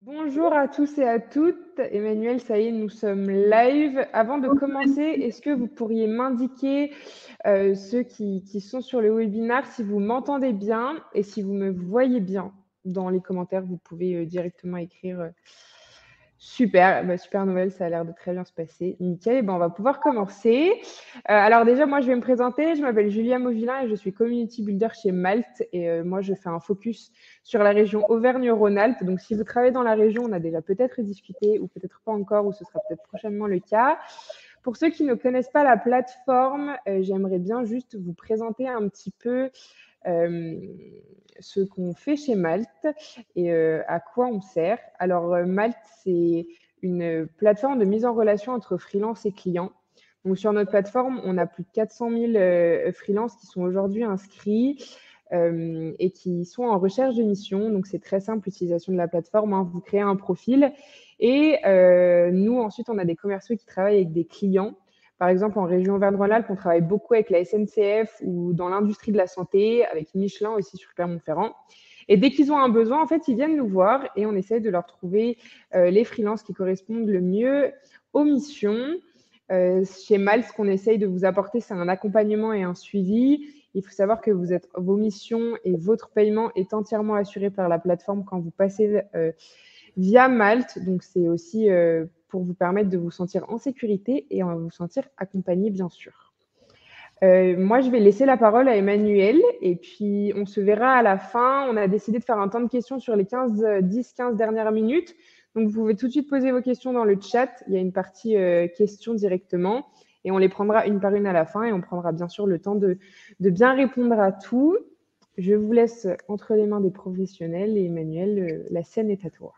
Bonjour à tous et à toutes. Emmanuel, ça y est, nous sommes live. Avant de commencer, est-ce que vous pourriez m'indiquer, ceux qui sont sur le webinaire, si vous m'entendez bien et si vous me voyez bien dans les commentaires, vous pouvez directement écrire. Super, super nouvelle, ça a l'air de très bien se passer. Nickel, on va pouvoir commencer. Alors déjà, moi, je vais me présenter. Je m'appelle Julia Mauvillain et je suis Community Builder chez Malte. Et moi, je fais un focus sur la région Auvergne-Rhône-Alpes. Donc, si vous travaillez dans la région, on a déjà peut-être discuté ou peut-être pas encore, ou ce sera peut-être prochainement le cas. Pour ceux qui ne connaissent pas la plateforme, j'aimerais bien juste vous présenter un petit peu ce qu'on fait chez Malte et à quoi on sert. Alors, Malte, c'est une plateforme de mise en relation entre freelance et clients. Donc, sur notre plateforme, on a plus de 400 000 freelances qui sont aujourd'hui inscrits et qui sont en recherche de mission. Donc, c'est très simple, l'utilisation de la plateforme. Hein. Vous créez un profil et nous, ensuite, on a des commerciaux qui travaillent avec des clients. Par exemple, en région Auvergne-Rhône-Alpes, on travaille beaucoup avec la SNCF ou dans l'industrie de la santé, avec Michelin aussi sur Clermont-Ferrand. Et dès qu'ils ont un besoin, en fait, ils viennent nous voir et on essaie de leur trouver les freelances qui correspondent le mieux aux missions. Chez Malte, ce qu'on essaye de vous apporter, c'est un accompagnement et un suivi. Il faut savoir que vos missions et votre paiement est entièrement assuré par la plateforme quand vous passez via Malte. Donc, c'est aussi pour vous permettre de vous sentir en sécurité et vous sentir accompagné, bien sûr. Moi, je vais laisser la parole à Emmanuel et puis on se verra à la fin. On a décidé de faire un temps de questions sur les 10-15 dernières minutes. Donc, vous pouvez tout de suite poser vos questions dans le chat. Il y a une partie questions directement et on les prendra une par une à la fin et on prendra bien sûr le temps de bien répondre à tout. Je vous laisse entre les mains des professionnels et Emmanuel, la scène est à toi.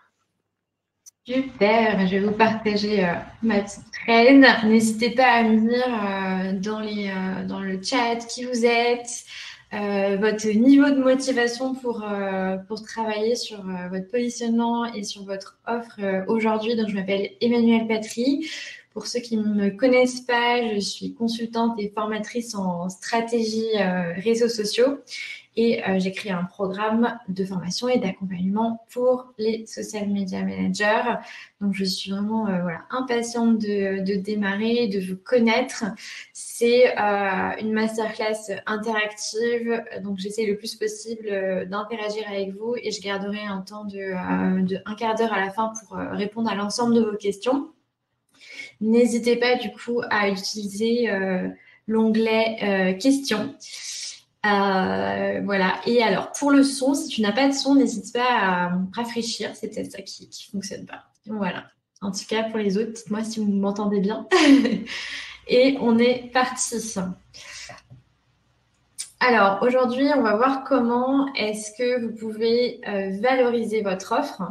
Super, je vais vous partager ma petite scène. N'hésitez pas à me dire dans le chat qui vous êtes, votre niveau de motivation pour travailler sur votre positionnement et sur votre offre aujourd'hui. Donc, je m'appelle Emmanuelle Patry. Pour ceux qui ne me connaissent pas, je suis consultante et formatrice en stratégie réseaux sociaux. Et j'ai créé un programme de formation et d'accompagnement pour les social media managers. Donc, je suis vraiment impatiente de démarrer, de vous connaître. C'est une masterclass interactive. Donc, j'essaie le plus possible d'interagir avec vous et je garderai un temps de un quart d'heure à la fin pour répondre à l'ensemble de vos questions. N'hésitez pas du coup à utiliser l'onglet questions. Voilà. Et alors, pour le son, si tu n'as pas de son, n'hésite pas à me rafraîchir. C'est peut-être ça qui ne fonctionne pas. Voilà. En tout cas, pour les autres, dites-moi si vous m'entendez bien. Et on est parti. Alors, aujourd'hui, on va voir comment est-ce que vous pouvez valoriser votre offre.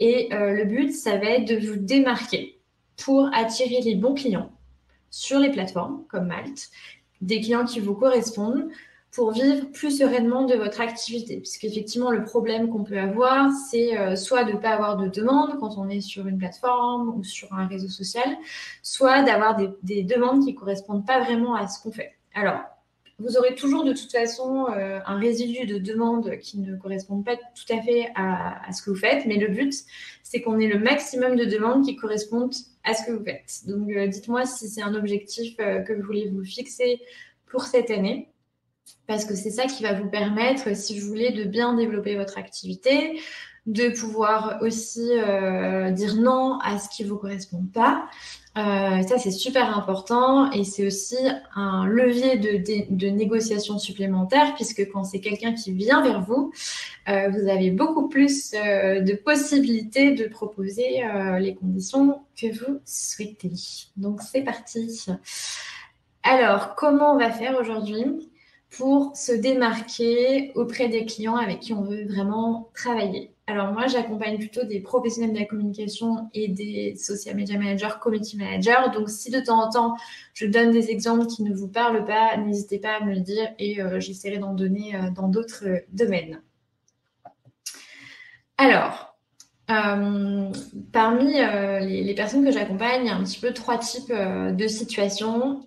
Et le but, ça va être de vous démarquer pour attirer les bons clients sur les plateformes comme Malte, des clients qui vous correspondent, pour vivre plus sereinement de votre activité. Puisqu'effectivement, le problème qu'on peut avoir, c'est soit de ne pas avoir de demande quand on est sur une plateforme ou sur un réseau social, soit d'avoir des demandes qui ne correspondent pas vraiment à ce qu'on fait. Alors, vous aurez toujours de toute façon un résidu de demandes qui ne correspondent pas tout à fait à ce que vous faites, mais le but, c'est qu'on ait le maximum de demandes qui correspondent à ce que vous faites. Donc, dites-moi si c'est un objectif que vous voulez vous fixer pour cette année, parce que c'est ça qui va vous permettre, si vous voulez, de bien développer votre activité, de pouvoir aussi dire non à ce qui ne vous correspond pas. Ça, c'est super important et c'est aussi un levier de négociation supplémentaire puisque quand c'est quelqu'un qui vient vers vous, vous avez beaucoup plus de possibilités de proposer les conditions que vous souhaitez. Donc, c'est parti. Alors, comment on va faire aujourd'hui pour se démarquer auprès des clients avec qui on veut vraiment travailler? Alors moi, j'accompagne plutôt des professionnels de la communication et des social media managers, community managers. Donc, si de temps en temps, je donne des exemples qui ne vous parlent pas, n'hésitez pas à me le dire et j'essaierai d'en donner dans d'autres domaines. Alors, parmi les personnes que j'accompagne, il y a un petit peu trois types de situations.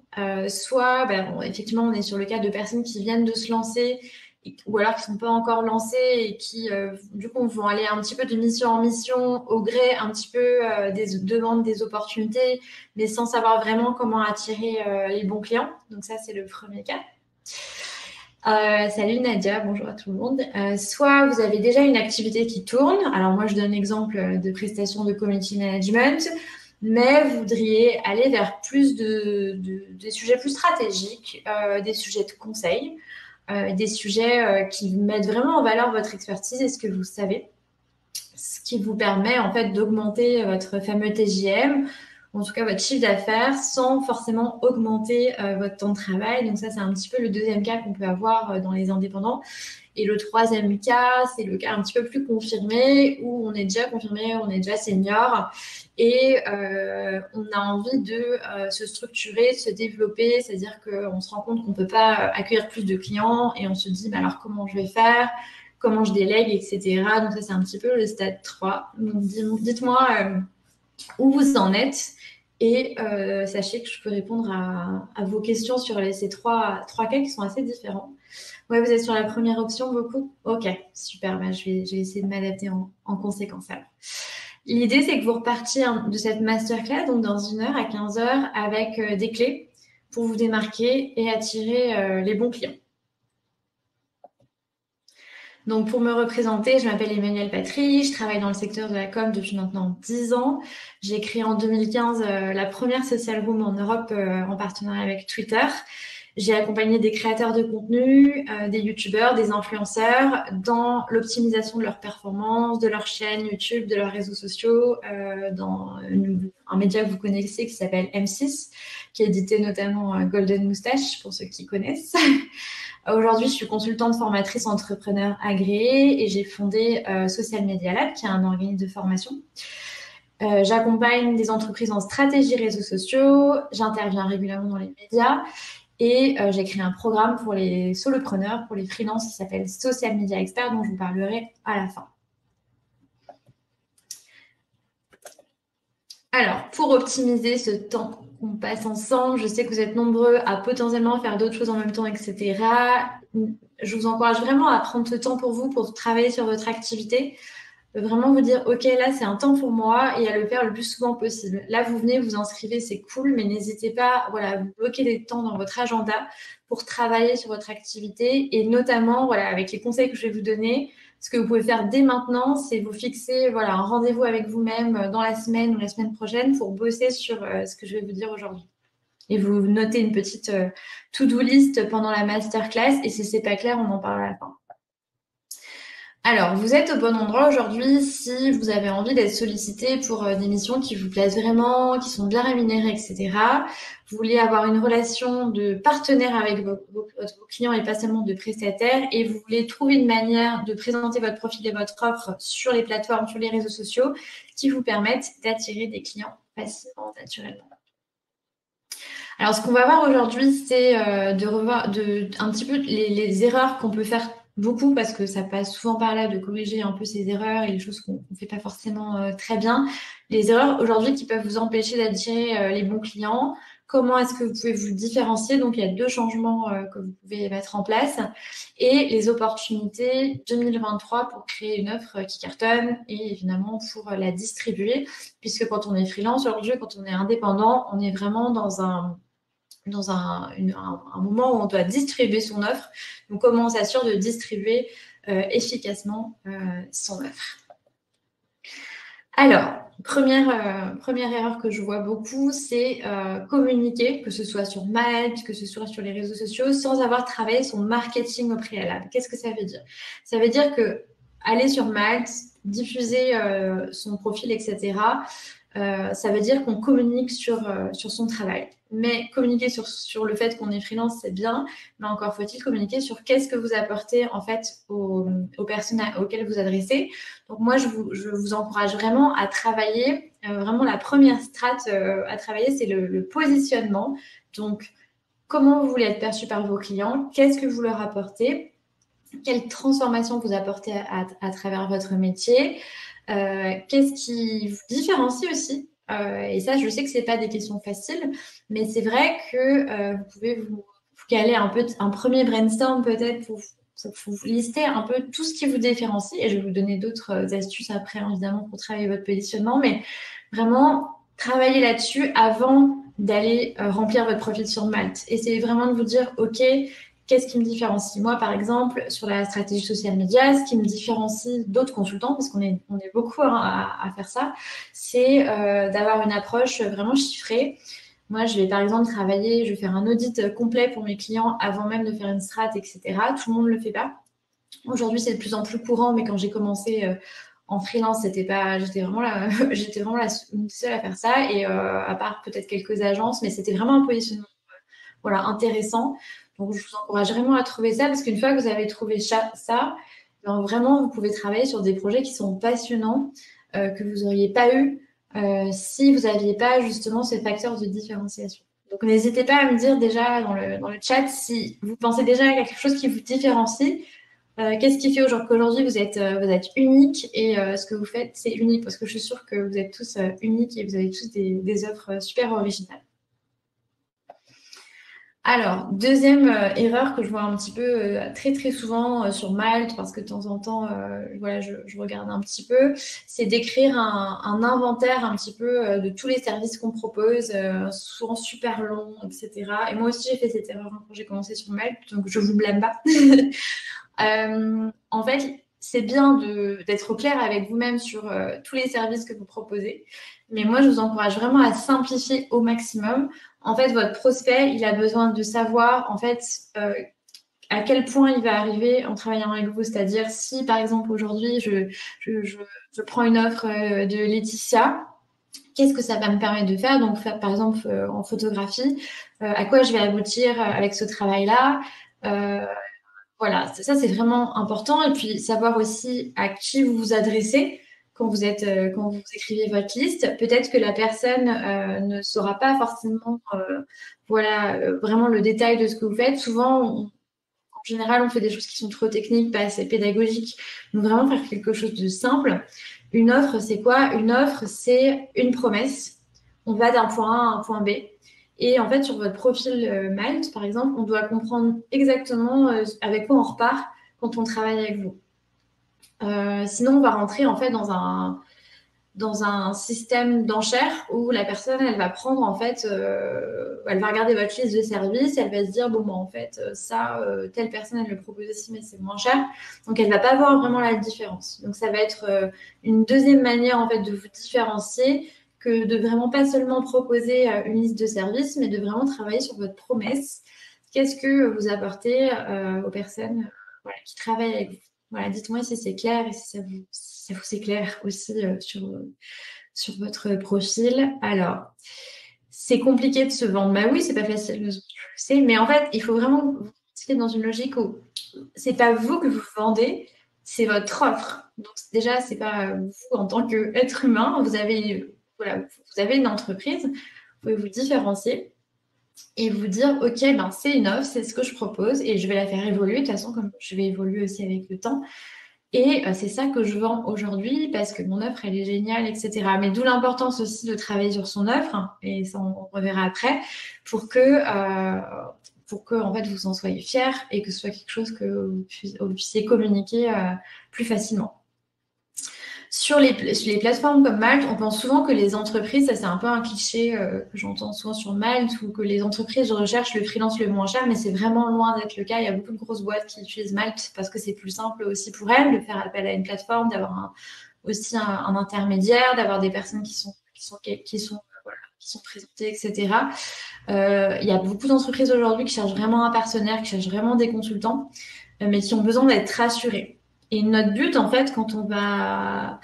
Soit, effectivement, on est sur le cas de personnes qui viennent de se lancer ou alors qui ne sont pas encore lancés et qui, du coup, vont aller un petit peu de mission en mission au gré un petit peu des demandes, des opportunités, mais sans savoir vraiment comment attirer les bons clients. Donc ça, c'est le premier cas. Salut Nadia, bonjour à tout le monde. Soit vous avez déjà une activité qui tourne. Alors moi, je donne l'exemple de prestations de community management, mais vous voudriez aller vers plus des sujets plus stratégiques, des sujets de conseil, des sujets qui mettent vraiment en valeur votre expertise et ce que vous savez, ce qui vous permet en fait d'augmenter votre fameux TJM, en tout cas votre chiffre d'affaires, sans forcément augmenter votre temps de travail. Donc ça, c'est un petit peu le deuxième cas qu'on peut avoir dans les indépendants. Et le troisième cas, c'est le cas un petit peu plus confirmé, où on est déjà confirmé, on est déjà senior, et on a envie de se structurer, de se développer, c'est-à-dire qu'on se rend compte qu'on ne peut pas accueillir plus de clients, et on se dit, mais alors comment je vais faire ? Comment je délègue, etc. Donc ça, c'est un petit peu le stade 3. Donc dites-moi où vous en êtes et sachez que je peux répondre à vos questions sur ces trois cas qui sont assez différents. Ouais, vous êtes sur la première option beaucoup ? Ok, super. Bah, je vais essayer de m'adapter en conséquence alors. L'idée, c'est que vous repartiez de cette masterclass, donc dans 1 heure à 15 heures, avec des clés pour vous démarquer et attirer les bons clients. Donc, pour me représenter, je m'appelle Emmanuelle Patry, je travaille dans le secteur de la com depuis maintenant 10 ans. J'ai créé en 2015 la première social room en Europe en partenariat avec Twitter. J'ai accompagné des créateurs de contenu, des youtubeurs, des influenceurs dans l'optimisation de leur performance, de leur chaîne YouTube, de leurs réseaux sociaux, dans un média que vous connaissez qui s'appelle M6, qui éditait notamment Golden Moustache, pour ceux qui connaissent. Aujourd'hui, je suis consultante formatrice entrepreneur agréée et j'ai fondé Social Media Lab, qui est un organisme de formation. J'accompagne des entreprises en stratégie réseaux sociaux, j'interviens régulièrement dans les médias et j'ai créé un programme pour les solopreneurs, pour les freelances qui s'appelle Social Media Expert, dont je vous parlerai à la fin. Alors, pour optimiser ce temps qu'on passe ensemble, je sais que vous êtes nombreux à potentiellement faire d'autres choses en même temps, etc. Je vous encourage vraiment à prendre ce temps pour vous, pour travailler sur votre activité. Vraiment vous dire, OK, là, c'est un temps pour moi et à le faire le plus souvent possible. Là, vous venez, vous inscrivez, c'est cool, mais n'hésitez pas voilà, à vous bloquer des temps dans votre agenda pour travailler sur votre activité et notamment, voilà, avec les conseils que je vais vous donner, ce que vous pouvez faire dès maintenant, c'est vous fixer voilà, un rendez-vous avec vous-même dans la semaine ou la semaine prochaine pour bosser sur ce que je vais vous dire aujourd'hui. Et vous notez une petite to-do list pendant la masterclass et si ce n'est pas clair, on en parle à la fin. Alors, vous êtes au bon endroit aujourd'hui si vous avez envie d'être sollicité pour des missions qui vous plaisent vraiment, qui sont bien rémunérées, etc. Vous voulez avoir une relation de partenaire avec vos clients et pas seulement de prestataire et vous voulez trouver une manière de présenter votre profil et votre offre sur les plateformes, sur les réseaux sociaux qui vous permettent d'attirer des clients facilement, naturellement. Alors, ce qu'on va voir aujourd'hui, c'est de revoir un petit peu les erreurs qu'on peut faire beaucoup parce que ça passe souvent par là de corriger un peu ces erreurs et les choses qu'on ne fait pas forcément très bien. Les erreurs aujourd'hui qui peuvent vous empêcher d'attirer les bons clients. Comment est-ce que vous pouvez vous différencier? Donc, il y a 2 changements que vous pouvez mettre en place et les opportunités 2023 pour créer une offre qui cartonne et évidemment pour la distribuer puisque quand on est freelance aujourd'hui, quand on est indépendant, on est vraiment dans un moment où on doit distribuer son offre. Donc, comment on s'assure de distribuer efficacement son offre? Alors, première erreur que je vois beaucoup, c'est communiquer, que ce soit sur Malte, que ce soit sur les réseaux sociaux, sans avoir travaillé son marketing au préalable. Qu'est-ce que ça veut dire? Ça veut dire que aller sur Malte, diffuser son profil, etc., ça veut dire qu'on communique sur son travail. Mais communiquer sur le fait qu'on est freelance, c'est bien, mais encore faut-il communiquer sur qu'est-ce que vous apportez en fait aux personnes auxquelles vous adressez. Donc moi, je vous encourage vraiment à travailler, vraiment la première strate à travailler, c'est le positionnement. Donc, comment vous voulez être perçu par vos clients, qu'est-ce que vous leur apportez, quelle transformation vous apportez à travers votre métier, qu'est-ce qui vous différencie aussi. Et ça, je sais que ce n'est pas des questions faciles, mais c'est vrai que vous pouvez vous caler un premier brainstorm peut-être pour faut lister un peu tout ce qui vous différencie. Et je vais vous donner d'autres astuces après, évidemment, pour travailler votre positionnement. Mais vraiment, travaillez là-dessus avant d'aller remplir votre profil sur Malte. Essayez vraiment de vous dire, OK, qu'est-ce qui me différencie? Moi, par exemple, sur la stratégie social media, ce qui me différencie d'autres consultants, parce qu'on est beaucoup à faire ça, c'est d'avoir une approche vraiment chiffrée. Moi, je vais par exemple travailler, je vais faire un audit complet pour mes clients avant même de faire une strat, etc. Tout le monde ne le fait pas. Aujourd'hui, c'est de plus en plus courant, mais quand j'ai commencé en freelance, j'étais vraiment une seule à faire ça, et à part peut-être quelques agences, mais c'était vraiment un positionnement intéressant. Donc, je vous encourage vraiment à trouver ça, parce qu'une fois que vous avez trouvé ça, ben, vraiment, vous pouvez travailler sur des projets qui sont passionnants, que vous n'auriez pas eu si vous n'aviez pas justement ce facteur de différenciation. Donc, n'hésitez pas à me dire déjà dans le chat si vous pensez déjà à quelque chose qui vous différencie. Qu'est-ce qui fait qu'aujourd'hui vous êtes unique, et ce que vous faites, c'est unique, parce que je suis sûre que vous êtes tous uniques et vous avez tous des offres super originales. Alors, deuxième erreur que je vois un petit peu très très souvent sur Malte, parce que de temps en temps, je regarde un petit peu, c'est d'écrire un inventaire un petit peu de tous les services qu'on propose, souvent super long, etc. Et moi aussi, j'ai fait cette erreur quand j'ai commencé sur Malte, donc je vous blâme pas. En fait, c'est bien d'être au clair avec vous-même sur tous les services que vous proposez, mais moi, je vous encourage vraiment à simplifier au maximum. En fait, votre prospect, il a besoin de savoir, en fait, à quel point il va arriver en travaillant avec vous. C'est-à-dire, si, par exemple, aujourd'hui, je prends une offre de Laetitia, qu'est-ce que ça va me permettre de faire? Donc, par exemple, en photographie, à quoi je vais aboutir avec ce travail-là? Voilà, ça, c'est vraiment important. Et puis, savoir aussi à qui vous vous adressez quand vous écrivez votre liste. Peut-être que la personne ne saura pas forcément vraiment le détail de ce que vous faites. Souvent, en général, on fait des choses qui sont trop techniques, pas assez pédagogiques. Donc, vraiment faire quelque chose de simple. Une offre, c'est quoi? Une offre, c'est une promesse. On va d'un point A à un point B. Et en fait, sur votre profil Malte, par exemple, on doit comprendre exactement avec quoi on repart quand on travaille avec vous. Sinon, on va rentrer en fait dans un système d'enchères où la personne, elle va prendre en fait, elle va regarder votre liste de services, elle va se dire, bon, bah, en fait, telle personne, elle le propose aussi, mais c'est moins cher. Donc, elle ne va pas voir vraiment la différence. Donc, ça va être une deuxième manière en fait de vous différencier, que de vraiment pas seulement proposer une liste de services, mais de vraiment travailler sur votre promesse. Qu'est-ce que vous apportez aux personnes qui travaillent avec vous? Voilà, dites-moi si c'est clair et si ça vous c'est clair aussi sur votre profil. Alors, c'est compliqué de se vendre. Bah oui, c'est pas facile, je sais, mais en fait, il faut vraiment vous rester dans une logique où c'est pas vous que vous vendez, c'est votre offre. Donc déjà, c'est pas vous en tant qu'être humain. Vous avez une entreprise, vous pouvez vous différencier et vous dire, ok, ben c'est une offre, c'est ce que je propose et je vais la faire évoluer. De toute façon, comme je vais évoluer aussi avec le temps. Et c'est ça que je vends aujourd'hui parce que mon offre, elle est géniale, etc. Mais d'où l'importance aussi de travailler sur son offre, hein, et ça, on reverra après, pour que en fait, vous en soyez fiers et que ce soit quelque chose que vous puissiez communiquer plus facilement. Sur les plateformes comme Malte, on pense souvent que les entreprises, ça c'est un peu un cliché que j'entends souvent sur Malte, ou que les entreprises recherchent le freelance le moins cher, mais c'est vraiment loin d'être le cas. Il y a beaucoup de grosses boîtes qui utilisent Malte parce que c'est plus simple aussi pour elles de faire appel à une plateforme, d'avoir aussi un intermédiaire, d'avoir des personnes qui sont présentées, etc. Il y a beaucoup d'entreprises aujourd'hui qui cherchent vraiment un partenaire, qui cherchent vraiment des consultants, mais qui ont besoin d'être rassurés. Et notre but, en fait, quand on va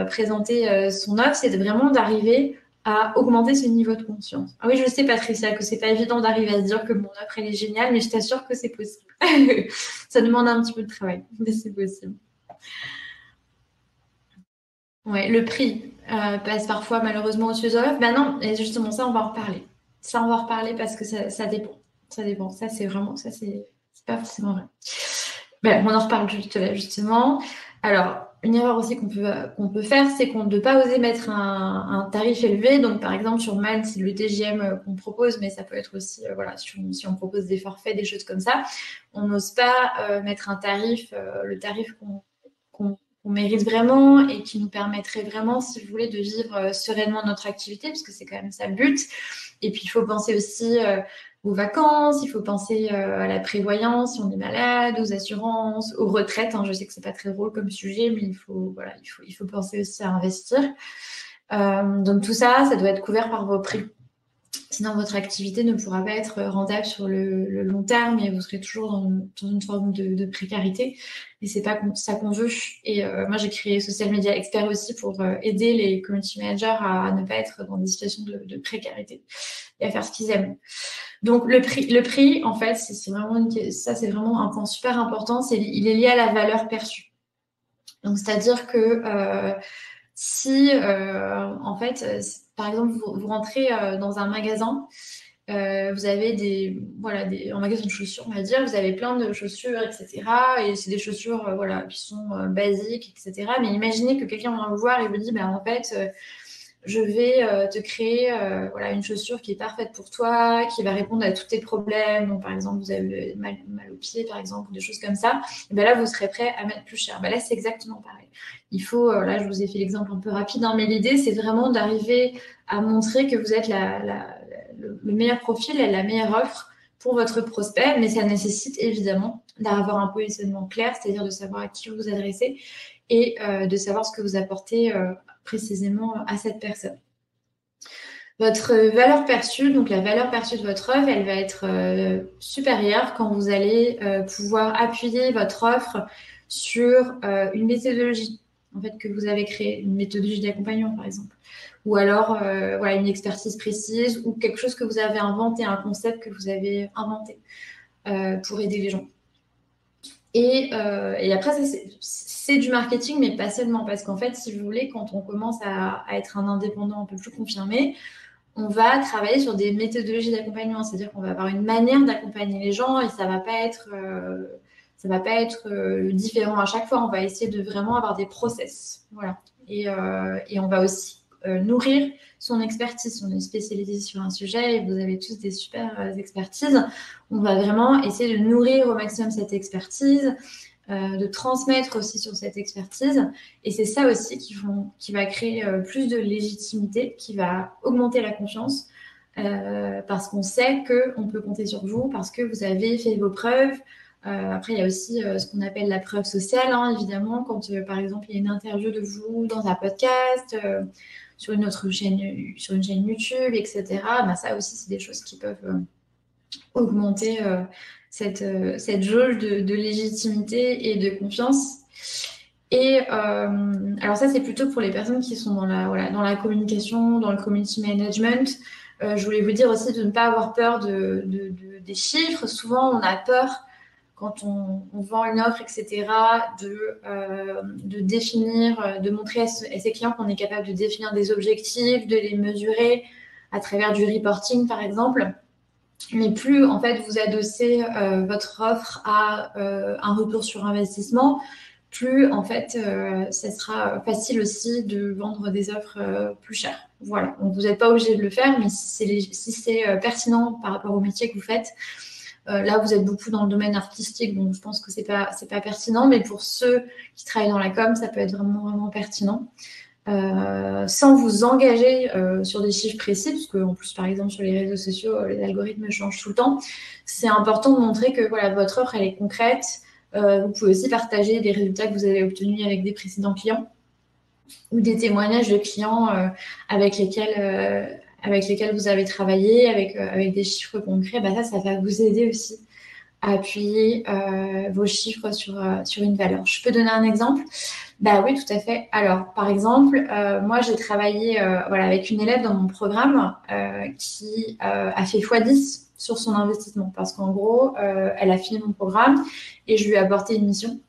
présenter son offre, c'est vraiment d'arriver à augmenter ce niveau de confiance. Ah oui, je sais, Patricia, que c'est pas évident d'arriver à se dire que mon offre, elle est géniale, mais je t'assure que c'est possible. Ça demande un petit peu de travail, mais c'est possible. Ouais, le prix passe parfois malheureusement au-dessus de l'offre. Ben non, et justement, ça, on va en reparler. Ça, on va en reparler parce que ça dépend. Ça dépend. Ça, c'est pas forcément vrai. Ben, on en reparle justement. Alors, une erreur aussi qu'on peut faire, c'est qu'on ne pas oser mettre un tarif élevé. Donc, par exemple, sur Malte, c'est le TGM qu'on propose, mais ça peut être aussi, voilà, si on propose des forfaits, des choses comme ça. On n'ose pas mettre un tarif, le tarif qu'on mérite vraiment et qui nous permettrait vraiment, si vous voulez, de vivre sereinement notre activité, parce que c'est quand même ça le but. Et puis, il faut penser aussi aux vacances, il faut penser à la prévoyance si on est malade, aux assurances, aux retraites. Hein. Je sais que c'est pas très drôle comme sujet, mais voilà, il faut penser aussi à investir. Donc tout ça, ça doit être couvert par vos prix. Sinon, votre activité ne pourra pas être rentable sur le long terme et vous serez toujours dans une forme de précarité. Et c'est pas ça qu'on veut. Et moi, j'ai créé Social Media Expert aussi pour aider les community managers à ne pas être dans des situations de précarité et à faire ce qu'ils aiment. Donc, le prix, en fait, c'est vraiment un point super important. Il est lié à la valeur perçue. Donc, c'est-à-dire que si, en fait, par exemple, vous rentrez dans un magasin, vous avez un magasin de chaussures, on va dire, vous avez plein de chaussures, etc. Et c'est des chaussures, voilà, qui sont basiques, etc. Mais imaginez que quelqu'un vient vous voir et vous dit, en fait, je vais te créer voilà, une chaussure qui est parfaite pour toi, qui va répondre à tous tes problèmes. Donc, par exemple, vous avez mal au pied, par exemple, ou des choses comme ça. Et là, vous serez prêt à mettre plus cher. Là, c'est exactement pareil. Il faut, là, je vous ai fait l'exemple un peu rapide, hein, mais l'idée, c'est vraiment d'arriver à montrer que vous êtes le meilleur profil et la meilleure offre pour votre prospect. Mais ça nécessite évidemment d'avoir un positionnement clair, c'est-à-dire de savoir à qui vous vous adressez et de savoir ce que vous apportez précisément à cette personne. Votre valeur perçue, donc la valeur perçue de votre offre, elle va être supérieure quand vous allez pouvoir appuyer votre offre sur une méthodologie en fait, que vous avez créée, une méthodologie d'accompagnement par exemple, ou alors voilà, une expertise précise ou quelque chose que vous avez inventé, un concept que vous avez inventé pour aider les gens. Et après, c'est du marketing, mais pas seulement. Parce qu'en fait, si vous voulez, quand on commence à être un indépendant un peu plus confirmé, on va travailler sur des méthodologies d'accompagnement. C'est-à-dire qu'on va avoir une manière d'accompagner les gens et ça ne va pas être différent à chaque fois. On va essayer de vraiment avoir des process. Voilà. Et on va aussi nourrir son expertise. On est spécialisé sur un sujet et vous avez tous des super expertises. On va vraiment essayer de nourrir au maximum cette expertise, de transmettre aussi sur cette expertise. Et c'est ça aussi qui va créer plus de légitimité, qui va augmenter la confiance, parce qu'on sait qu'on peut compter sur vous, parce que vous avez fait vos preuves. Après, il y a aussi ce qu'on appelle la preuve sociale, hein, évidemment, quand par exemple il y a une interview de vous dans un podcast, sur une chaîne YouTube, etc. Ça aussi, c'est des choses qui peuvent augmenter cette jauge de légitimité et de confiance. Et alors ça, c'est plutôt pour les personnes qui sont dans la communication, dans le community management. Je voulais vous dire aussi de ne pas avoir peur des chiffres. Souvent, on a peur quand on vend une offre, etc., de définir, de montrer à ses clients qu'on est capable de définir des objectifs, de les mesurer à travers du reporting, par exemple. Mais plus, en fait, vous adossez votre offre à un retour sur investissement, plus, en fait, ça sera facile aussi de vendre des offres plus chères. Voilà. Donc, vous n'êtes pas obligé de le faire, mais si c'est pertinent par rapport au métier que vous faites, là, vous êtes beaucoup dans le domaine artistique, donc je pense que c'est pas pertinent. Mais pour ceux qui travaillent dans la com, ça peut être vraiment, vraiment pertinent. Sans vous engager sur des chiffres précis, parce qu'en plus, par exemple, sur les réseaux sociaux, les algorithmes changent tout le temps. C'est important de montrer que voilà, votre offre, elle est concrète. Vous pouvez aussi partager des résultats que vous avez obtenus avec des précédents clients ou des témoignages de clients avec lesquels vous avez travaillé, avec des chiffres concrets. Ça va vous aider aussi à appuyer vos chiffres sur une valeur. Je peux donner un exemple ? Oui, tout à fait. Alors, par exemple, moi, j'ai travaillé avec une élève dans mon programme qui a fait x10 sur son investissement parce qu'en gros, elle a fini mon programme et je lui ai apporté une mission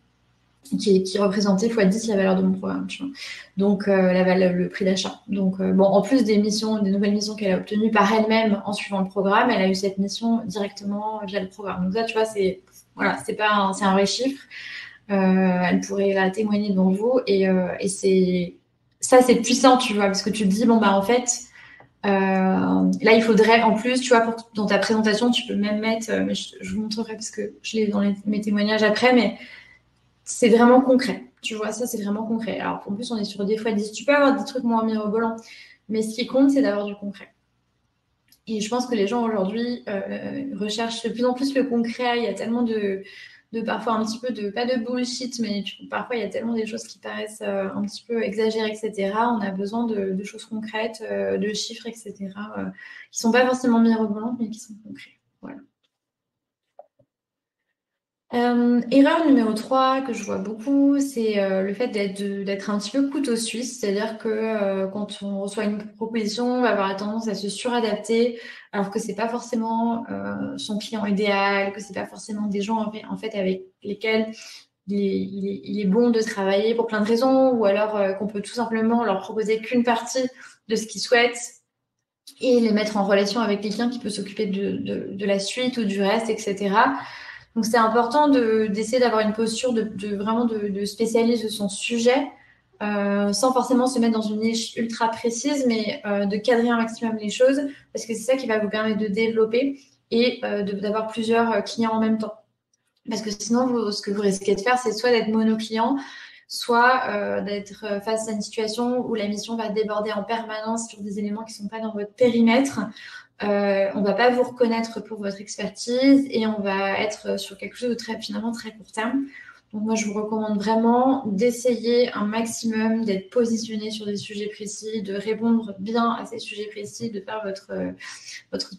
qui représentait x10 la valeur de mon programme. Tu vois. Donc, le prix d'achat. Donc, en plus des nouvelles missions qu'elle a obtenues par elle-même en suivant le programme, elle a eu cette mission directement via le programme. Donc ça, tu vois, c'est un vrai chiffre. Elle pourrait la témoigner devant vous. Et c'est puissant, tu vois, parce que tu te dis, bon, bah, en fait, là, il faudrait, en plus, tu vois, dans ta présentation, tu peux même mettre, mais je vous montrerai parce que je l'ai dans mes témoignages après, mais c'est vraiment concret. Tu vois, ça, c'est vraiment concret. Alors, en plus, on est sur des fois 10. Tu peux avoir des trucs moins mirobolants, mais ce qui compte, c'est d'avoir du concret. Et je pense que les gens aujourd'hui recherchent de plus en plus le concret. Il y a tellement de parfois un petit peu pas de bullshit, mais parfois il y a tellement des choses qui paraissent un petit peu exagérées, etc. On a besoin de choses concrètes, de chiffres, etc. Qui sont pas forcément mirobolantes, mais qui sont concrets. Voilà. Erreur numéro 3 que je vois beaucoup, c'est le fait d'être un petit peu couteau suisse, c'est-à-dire que quand on reçoit une proposition, on va avoir tendance à se suradapter, alors que c'est pas forcément son client idéal, que c'est pas forcément des gens en fait avec lesquels il est bon de travailler pour plein de raisons, ou alors qu'on peut tout simplement leur proposer qu'une partie de ce qu'ils souhaitent et les mettre en relation avec quelqu'un qui peut s'occuper de la suite ou du reste, etc. Donc, c'est important d'essayer d'avoir une posture vraiment de spécialiste de son sujet, sans forcément se mettre dans une niche ultra précise, mais de cadrer un maximum les choses, parce que c'est ça qui va vous permettre de développer et d'avoir plusieurs clients en même temps. Parce que sinon, ce que vous risquez de faire, c'est soit d'être monoclient, soit d'être face à une situation où la mission va déborder en permanence sur des éléments qui ne sont pas dans votre périmètre. On ne va pas vous reconnaître pour votre expertise et on va être sur quelque chose de finalement très court terme. Donc moi, je vous recommande vraiment d'essayer un maximum d'être positionné sur des sujets précis, de répondre bien à ces sujets précis, de faire votre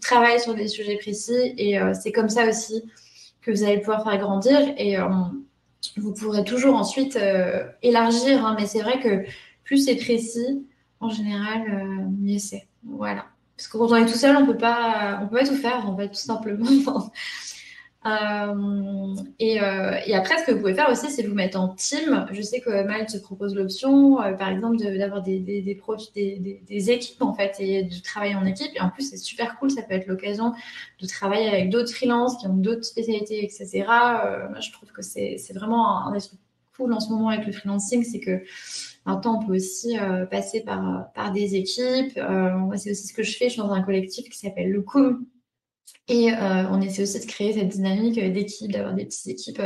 travail sur des sujets précis. Et c'est comme ça aussi que vous allez pouvoir faire grandir. Et vous pourrez toujours ensuite élargir. Hein, mais c'est vrai que plus c'est précis, en général, mieux c'est. Voilà. Parce que quand on est tout seul, on peut pas tout faire, en fait, tout simplement. Et après, ce que vous pouvez faire aussi, c'est vous mettre en team. Je sais que Malte se propose l'option, par exemple, d'avoir des équipes, en fait, et de travailler en équipe. Et en plus, c'est super cool. Ça peut être l'occasion de travailler avec d'autres freelances qui ont d'autres spécialités, etc. Moi, je trouve que c'est vraiment un des trucs cool en ce moment avec le freelancing, c'est que maintenant, on peut aussi passer par des équipes. Moi, c'est aussi ce que je fais. Je suis dans un collectif qui s'appelle le COOM. Et on essaie aussi de créer cette dynamique d'équipe, d'avoir des petites équipes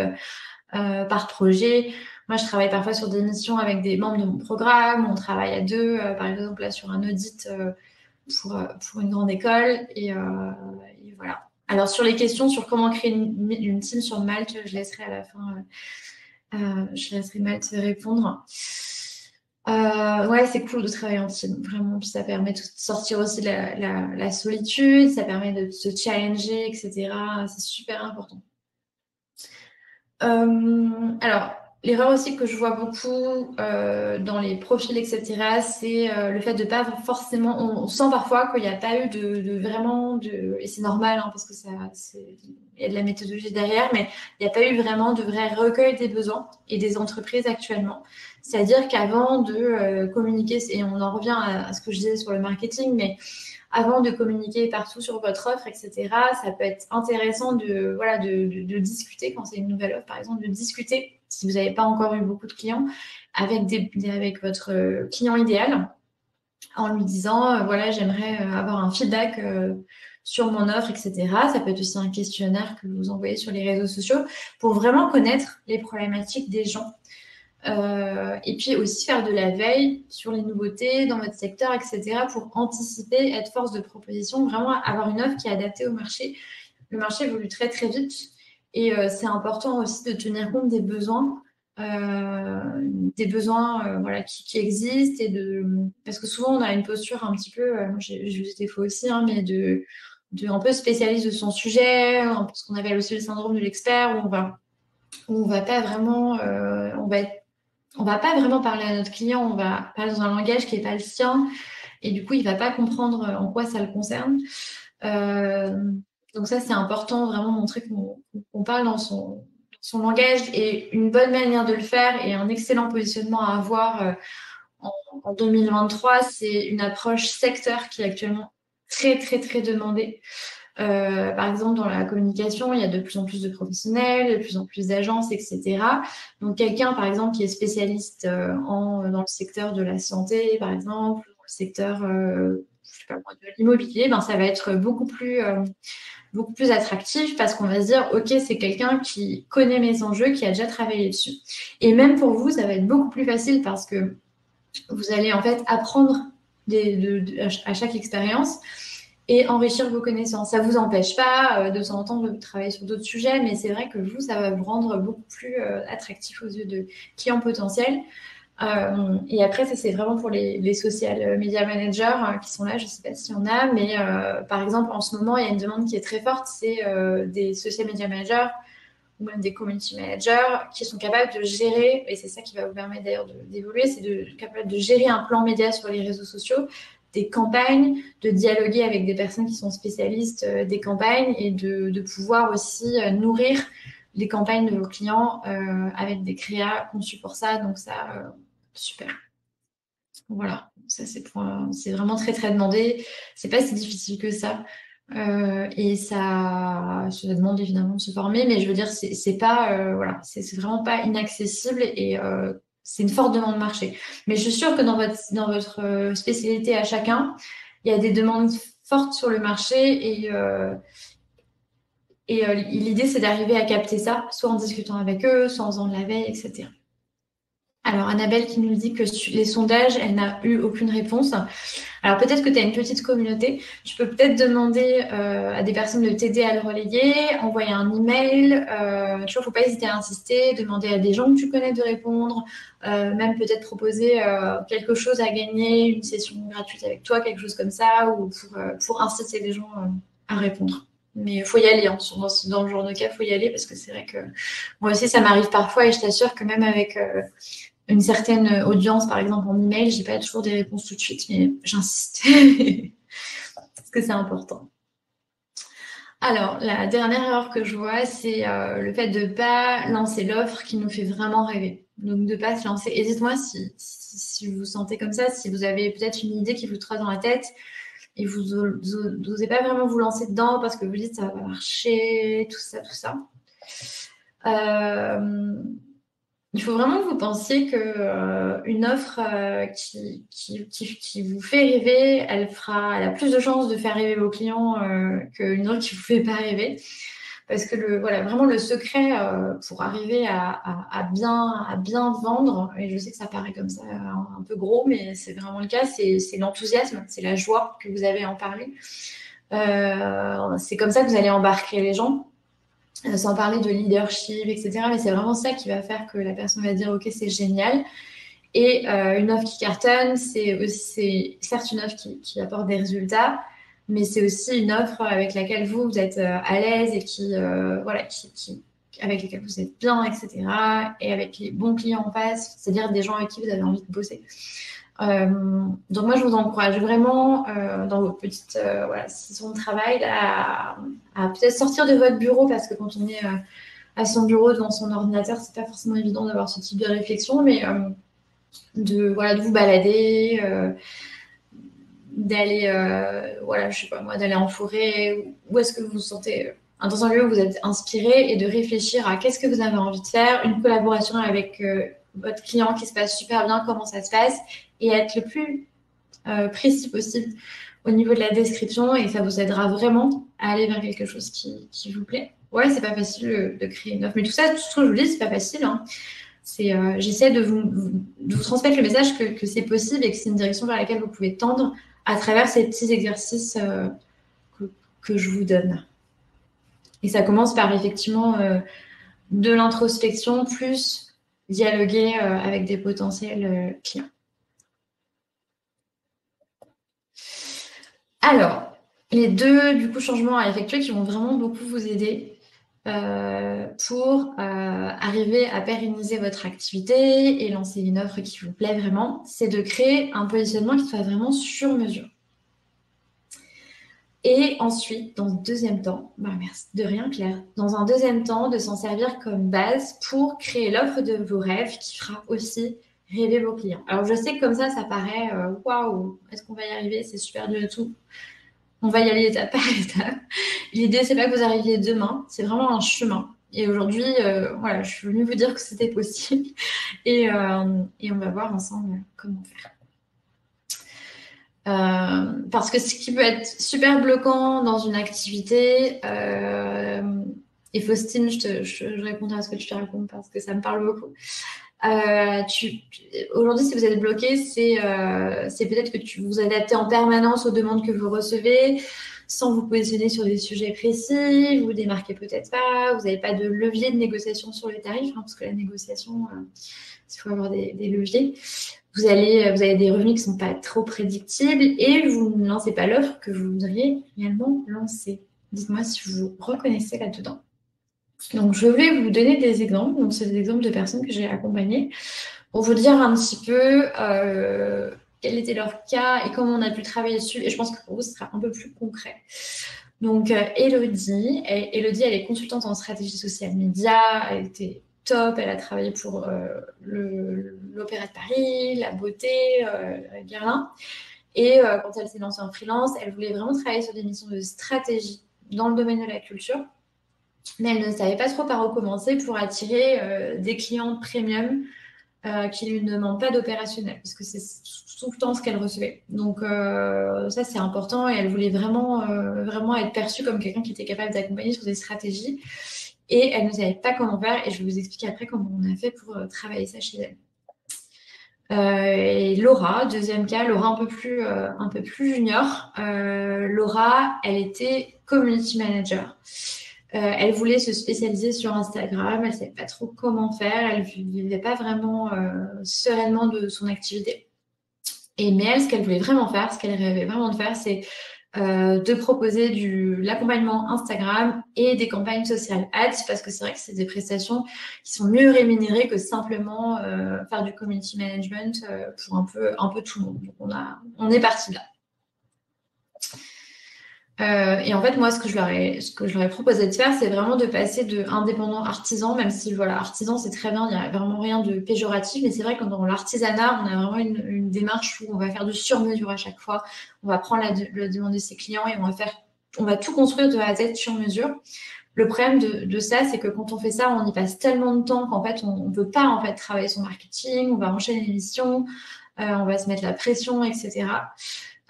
par projet. Moi, je travaille parfois sur des missions avec des membres de mon programme. On travaille à deux, par exemple, là, sur un audit pour une grande école. Et voilà. Alors, sur les questions sur comment créer une team sur Malte, je laisserai à la fin, je laisserai Malte répondre. Ouais, c'est cool de travailler en team, vraiment. Puis ça permet de sortir aussi de la solitude, ça permet de se challenger, etc. C'est super important. Alors, l'erreur aussi que je vois beaucoup dans les profils, etc., c'est le fait de pas forcément. On sent parfois qu'il n'y a pas eu vraiment de. Et c'est normal, hein, parce que il y a de la méthodologie derrière, mais il n'y a pas eu vraiment de vrai recueil des besoins et des entreprises actuellement. C'est-à-dire qu'avant de communiquer, et on en revient à ce que je disais sur le marketing, mais avant de communiquer partout sur votre offre, etc., ça peut être intéressant de discuter quand c'est une nouvelle offre, par exemple, de discuter, si vous n'avez pas encore eu beaucoup de clients, avec votre client idéal, en lui disant, voilà, j'aimerais avoir un feedback sur mon offre, etc. Ça peut être aussi un questionnaire que vous envoyez sur les réseaux sociaux pour vraiment connaître les problématiques des gens. Et puis aussi faire de la veille sur les nouveautés dans votre secteur, etc. pour anticiper, être force de proposition, vraiment avoir une offre qui est adaptée au marché. Le marché évolue très très vite et c'est important aussi de tenir compte des besoins voilà, qui existent parce que souvent on a une posture un petit peu, j'ai eu des fois aussi, hein, mais de un peu spécialiste de son sujet, ce qu'on appelle aussi le syndrome de l'expert, où on va pas vraiment, on va pas vraiment parler à notre client, on va parler dans un langage qui n'est pas le sien, et du coup, il va pas comprendre en quoi ça le concerne. Donc ça, c'est important, vraiment montrer qu'on parle dans son langage, et une bonne manière de le faire et un excellent positionnement à avoir en 2023, c'est une approche secteur qui est actuellement très, très, très demandée. Par exemple, dans la communication, il y a de plus en plus de professionnels, de plus en plus d'agences, etc. Donc, quelqu'un, par exemple, qui est spécialiste dans le secteur de la santé, par exemple, dans le secteur je sais pas moi, de l'immobilier, ben, ça va être beaucoup plus attractif parce qu'on va se dire, OK, c'est quelqu'un qui connaît mes enjeux, qui a déjà travaillé dessus. Et même pour vous, ça va être beaucoup plus facile parce que vous allez en fait apprendre à chaque expérience et enrichir vos connaissances. Ça ne vous empêche pas de temps en temps de travailler sur d'autres sujets, mais c'est vrai que vous, ça va vous rendre beaucoup plus attractif aux yeux de clients potentiels. Et après, ça, c'est vraiment pour les social media managers qui sont là. Je ne sais pas s'il y en a, mais par exemple, en ce moment, il y a une demande qui est très forte, c'est des social media managers ou même des community managers qui sont capables de gérer, et c'est ça qui va vous permettre d'ailleurs d'évoluer, c'est capable de gérer un plan média sur les réseaux sociaux, des campagnes, de dialoguer avec des personnes qui sont spécialistes des campagnes et de pouvoir aussi nourrir les campagnes de vos clients avec des créas conçus pour ça. Donc ça, super. Voilà, ça c'est vraiment très très demandé. C'est pas si difficile que ça. Et ça demande évidemment de se former, mais je veux dire, c'est pas, voilà, c'est vraiment pas inaccessible et c'est une forte demande de marché. Mais je suis sûre que dans votre spécialité à chacun, il y a des demandes fortes sur le marché et l'idée c'est d'arriver à capter ça, soit en discutant avec eux, soit en faisant de la veille, etc. Alors, Annabelle qui nous dit que les sondages, elle n'a eu aucune réponse. Alors, peut-être que tu as une petite communauté. Tu peux peut-être demander à des personnes de t'aider à le relayer, envoyer un email. Tu vois, faut pas hésiter à insister, demander à des gens que tu connais de répondre, même peut-être proposer quelque chose à gagner, une session gratuite avec toi, quelque chose comme ça, ou pour inciter les gens à répondre. Mais il faut y aller, hein. Dans le genre de cas, il faut y aller parce que c'est vrai que moi aussi, ça m'arrive parfois et je t'assure que même avec une certaine audience, par exemple en email, j'ai pas toujours des réponses tout de suite, mais j'insiste parce que c'est important. Alors, la dernière erreur que je vois, c'est le fait de ne pas lancer l'offre qui nous fait vraiment rêver. Donc, de ne pas se lancer. Et dites-moi si vous vous sentez comme ça, si vous avez peut-être une idée qui vous trotte dans la tête et vous n'osez pas vraiment vous lancer dedans parce que vous dites ça va pas marcher, tout ça, tout ça. Il faut vraiment que vous pensiez qu'une offre qui vous fait rêver, elle a plus de chances de faire rêver vos clients qu'une offre qui ne vous fait pas rêver. Parce que vraiment le secret pour arriver à bien vendre, et je sais que ça paraît comme ça un peu gros, mais c'est vraiment le cas, c'est l'enthousiasme, c'est la joie que vous avez à en parler. C'est comme ça que vous allez embarquer les gens. Sans parler de leadership, etc. Mais c'est vraiment ça qui va faire que la personne va dire « Ok, c'est génial ». Et une offre qui cartonne, c'est certes une offre qui apporte des résultats, mais c'est aussi une offre avec laquelle vous êtes à l'aise et avec lesquels vous êtes bien, etc. Et avec les bons clients en face, c'est-à-dire des gens avec qui vous avez envie de bosser. Donc moi, je vous encourage vraiment dans vos petites sessions de travail à peut-être sortir de votre bureau parce que quand on est à son bureau devant son ordinateur, c'est pas forcément évident d'avoir ce type de réflexion, mais de vous balader, d'aller je sais pas moi, d'aller en forêt, où est-ce que vous vous sentez dans un lieu où vous êtes inspiré et de réfléchir à qu'est-ce que vous avez envie de faire, une collaboration avec votre client qui se passe super bien, comment ça se passe, et être le plus précis possible au niveau de la description, et ça vous aidera vraiment à aller vers quelque chose qui vous plaît. Ouais, c'est pas facile de créer une offre, mais tout ça, tout ce que je vous dis, c'est pas facile, hein. J'essaie de vous transmettre le message que c'est possible et que c'est une direction vers laquelle vous pouvez tendre à travers ces petits exercices que je vous donne. Et ça commence par effectivement de l'introspection plus dialoguer avec des potentiels clients. Alors, les deux changements à effectuer qui vont vraiment beaucoup vous aider pour arriver à pérenniser votre activité et lancer une offre qui vous plaît vraiment, c'est de créer un positionnement qui soit vraiment sur mesure. Et ensuite, dans un deuxième temps, merci de rien Claire, dans un deuxième temps, de s'en servir comme base pour créer l'offre de vos rêves qui fera aussi rêver vos clients. Alors je sais que comme ça paraît waouh, est-ce qu'on va y arriver, c'est super dur et tout. On va y aller étape par étape. L'idée, c'est pas que vous arriviez demain, c'est vraiment un chemin. Et aujourd'hui, voilà, je suis venue vous dire que c'était possible. Et on va voir ensemble comment faire. Parce que ce qui peut être super bloquant dans une activité, et Faustine, je répondrai à ce que tu racontes parce que ça me parle beaucoup. Aujourd'hui, si vous êtes bloqué, c'est peut-être que vous adaptez en permanence aux demandes que vous recevez, sans vous positionner sur des sujets précis, vous démarquez peut-être pas, vous n'avez pas de levier de négociation sur les tarifs, hein, parce que la négociation, il faut avoir des leviers. Vous avez des revenus qui ne sont pas trop prédictibles et vous ne lancez pas l'offre que vous voudriez réellement lancer. Dites-moi si vous vous reconnaissez là-dedans. Donc, je voulais vous donner des exemples. Donc, c'est des exemples de personnes que j'ai accompagnées pour vous dire un petit peu quel était leur cas et comment on a pu travailler dessus. Et je pense que pour vous, ce sera un peu plus concret. Donc, Elodie, elle est consultante en stratégie social média. Elle était top. Elle a travaillé pour l'Opéra de Paris, la beauté, Guerlain. Et quand elle s'est lancée en freelance, elle voulait vraiment travailler sur des missions de stratégie dans le domaine de la culture. Mais elle ne savait pas trop par où commencer pour attirer des clients premium qui ne lui demandent pas d'opérationnel, parce que c'est tout le temps ce qu'elle recevait. Donc ça, c'est important et elle voulait vraiment, vraiment être perçue comme quelqu'un qui était capable d'accompagner sur des stratégies. Et elle ne savait pas comment faire et je vais vous expliquer après comment on a fait pour travailler ça chez elle. Et Laura, deuxième cas, Laura un peu plus junior. Laura, elle était community manager. Elle voulait se spécialiser sur Instagram, elle ne savait pas trop comment faire, elle ne vivait pas vraiment sereinement de son activité. Mais elle, ce qu'elle voulait vraiment faire, ce qu'elle rêvait vraiment de faire, c'est de proposer l'accompagnement Instagram et des campagnes social ads, parce que c'est vrai que c'est des prestations qui sont mieux rémunérées que simplement faire du community management pour un peu tout le monde. Donc on est parti de là. Et en fait, moi, ce que je leur ai proposé de faire, c'est vraiment de passer de indépendant artisan, même si, voilà, artisan, c'est très bien, il n'y a vraiment rien de péjoratif, mais c'est vrai que dans l'artisanat, on a vraiment une démarche où on va faire du sur-mesure à chaque fois. On va prendre la demande de ses clients et on va tout construire de A à Z sur mesure. Le problème de ça, c'est que quand on fait ça, on y passe tellement de temps qu'en fait, on ne peut pas en fait travailler son marketing, on va enchaîner les missions, on va se mettre la pression, etc.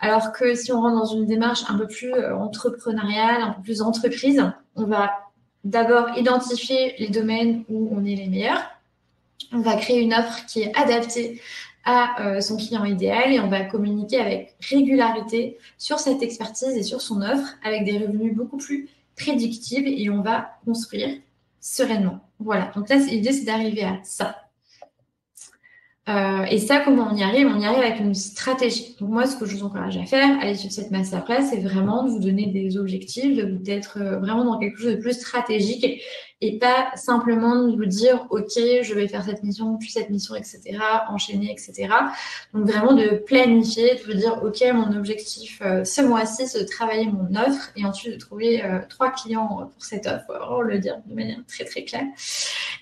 Alors que si on rentre dans une démarche un peu plus entrepreneuriale, un peu plus entreprise, on va d'abord identifier les domaines où on est les meilleurs. On va créer une offre qui est adaptée à son client idéal et on va communiquer avec régularité sur cette expertise et sur son offre avec des revenus beaucoup plus prédictibles et on va construire sereinement. Voilà, donc là, l'idée, c'est d'arriver à ça. Et ça, comment on y arrive? On y arrive avec une stratégie. Donc moi, ce que je vous encourage à faire, aller sur cette masterclass, c'est vraiment de vous donner des objectifs, d'être vraiment dans quelque chose de plus stratégique et pas simplement de vous dire, OK, je vais faire cette mission, puis cette mission, etc., enchaîner, etc. Donc vraiment de planifier, de vous dire, OK, mon objectif ce mois-ci, c'est de travailler mon offre et ensuite de trouver 3 clients pour cette offre. Vraiment le dire de manière très, très claire.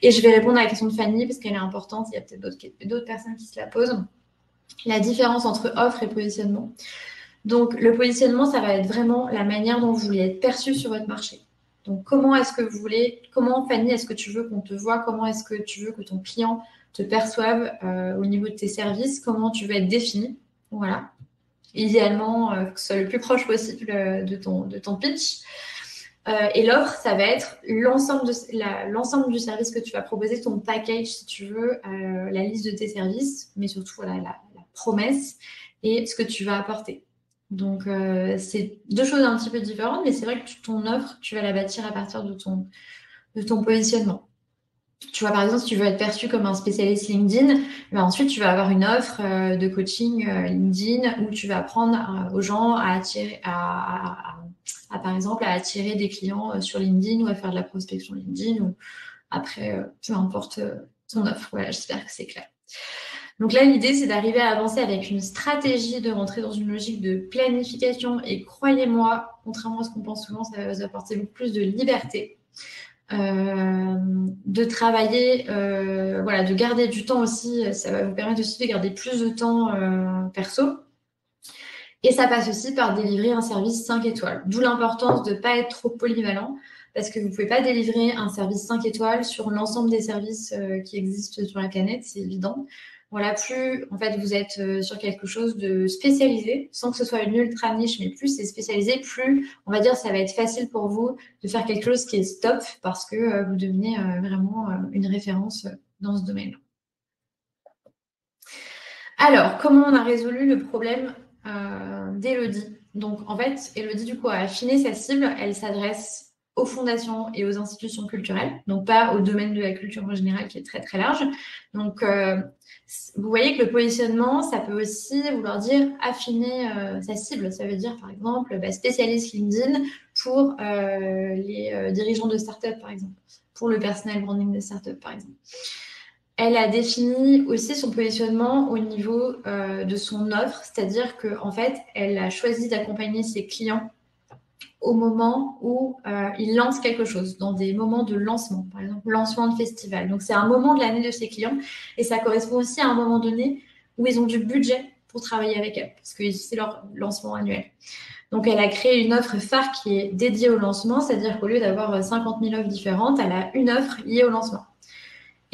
Et je vais répondre à la question de Fanny parce qu'elle est importante. Il y a peut-être d'autres personnes qui se la posent. La différence entre offre et positionnement. Donc, le positionnement, ça va être vraiment la manière dont vous voulez être perçu sur votre marché. Donc, comment, Fanny, est-ce que tu veux qu'on te voit? Comment est-ce que tu veux que ton client te perçoive au niveau de tes services? Comment tu veux être défini? Voilà. Idéalement, que ce soit le plus proche possible de ton pitch. Et l'offre, ça va être l'ensemble du service que tu vas proposer, ton package, si tu veux, la liste de tes services, mais surtout la promesse et ce que tu vas apporter. Donc, c'est deux choses un petit peu différentes, mais c'est vrai que ton offre, tu vas la bâtir à partir de ton positionnement. Tu vois, par exemple, si tu veux être perçu comme un spécialiste LinkedIn, ben ensuite, tu vas avoir une offre de coaching LinkedIn où tu vas apprendre aux gens à attirer, par exemple, à attirer des clients sur LinkedIn ou à faire de la prospection LinkedIn ou après, peu importe ton offre. Voilà, j'espère que c'est clair. Donc là, l'idée, c'est d'arriver à avancer avec une stratégie, de rentrer dans une logique de planification. Et croyez-moi, contrairement à ce qu'on pense souvent, ça va vous apporter beaucoup plus de liberté. De travailler, voilà, de garder du temps aussi. Ça va vous permettre aussi de garder plus de temps perso. Et ça passe aussi par délivrer un service 5 étoiles. D'où l'importance de ne pas être trop polyvalent, parce que vous ne pouvez pas délivrer un service 5 étoiles sur l'ensemble des services qui existent sur la planète, c'est évident. Voilà, plus en fait vous êtes sur quelque chose de spécialisé, sans que ce soit une ultra niche, mais plus c'est spécialisé, plus on va dire ça va être facile pour vous de faire quelque chose qui est stop, parce que vous devenez vraiment une référence dans ce domaine. Alors, comment on a résolu le problème d'Elodie? Donc, en fait, Elodie, du coup, a affiné sa cible. Elle s'adresse aux fondations et aux institutions culturelles, donc pas au domaine de la culture en général qui est très, très large. Donc, vous voyez que le positionnement, ça peut aussi vouloir dire affiner sa cible. Ça veut dire, par exemple, spécialiste LinkedIn pour les dirigeants de start-up, par exemple, pour le personnel branding de start-up, par exemple. Elle a défini aussi son positionnement au niveau de son offre, c'est-à-dire qu'en fait, elle a choisi d'accompagner ses clients au moment où ils lancent quelque chose, dans des moments de lancement, par exemple lancement de festival. Donc c'est un moment de l'année de ses clients et ça correspond aussi à un moment donné où ils ont du budget pour travailler avec elle, parce que c'est leur lancement annuel. Donc elle a créé une offre phare qui est dédiée au lancement, c'est-à-dire qu'au lieu d'avoir 50 000 offres différentes, elle a une offre liée au lancement.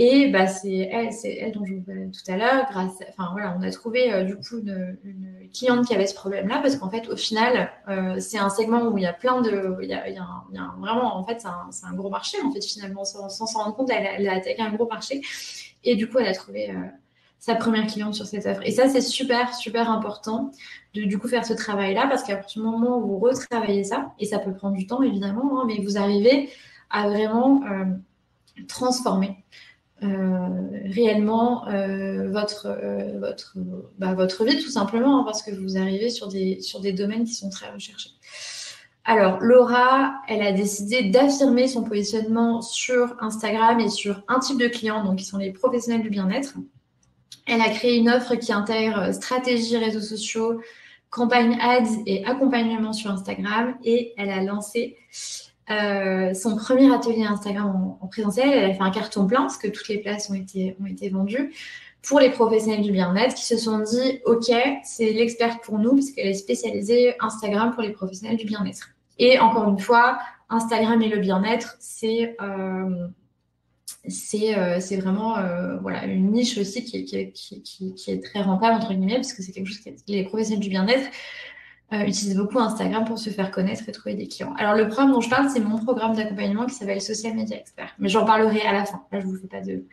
Et c'est elle dont je vous parlais tout à l'heure. On a trouvé du coup une cliente qui avait ce problème-là, parce qu'en fait, au final, c'est un segment où il y a plein de, vraiment, en fait, c'est un gros marché. En fait, finalement, sans s'en rendre compte, elle a attaqué un gros marché. Et du coup, elle a trouvé sa première cliente sur cette offre. Et ça, c'est super, super important de du coup faire ce travail-là, parce qu'à partir du moment où vous retravaillez ça, et ça peut prendre du temps évidemment, hein, mais vous arrivez à vraiment transformer réellement votre vie, tout simplement, hein, parce que vous arrivez sur des domaines qui sont très recherchés. Alors, Laura, elle a décidé d'affirmer son positionnement sur Instagram et sur un type de clients, donc qui sont les professionnels du bien-être. Elle a créé une offre qui intègre stratégie réseaux sociaux, campagne ads et accompagnement sur Instagram, et elle a lancé son premier atelier Instagram en présentiel. Elle a fait un carton plein parce que toutes les places ont été vendues pour les professionnels du bien-être qui se sont dit ok, c'est l'experte pour nous parce qu'elle est spécialisée Instagram pour les professionnels du bien-être. Et encore une fois, Instagram et le bien-être, c'est vraiment une niche aussi qui est très rentable entre guillemets, parce que c'est quelque chose que les professionnels du bien-être utilisent beaucoup Instagram pour se faire connaître et trouver des clients. Alors, le programme dont je parle, c'est mon programme d'accompagnement qui s'appelle Social Media Expert. Mais j'en parlerai à la fin. Là, je ne vous fais pas de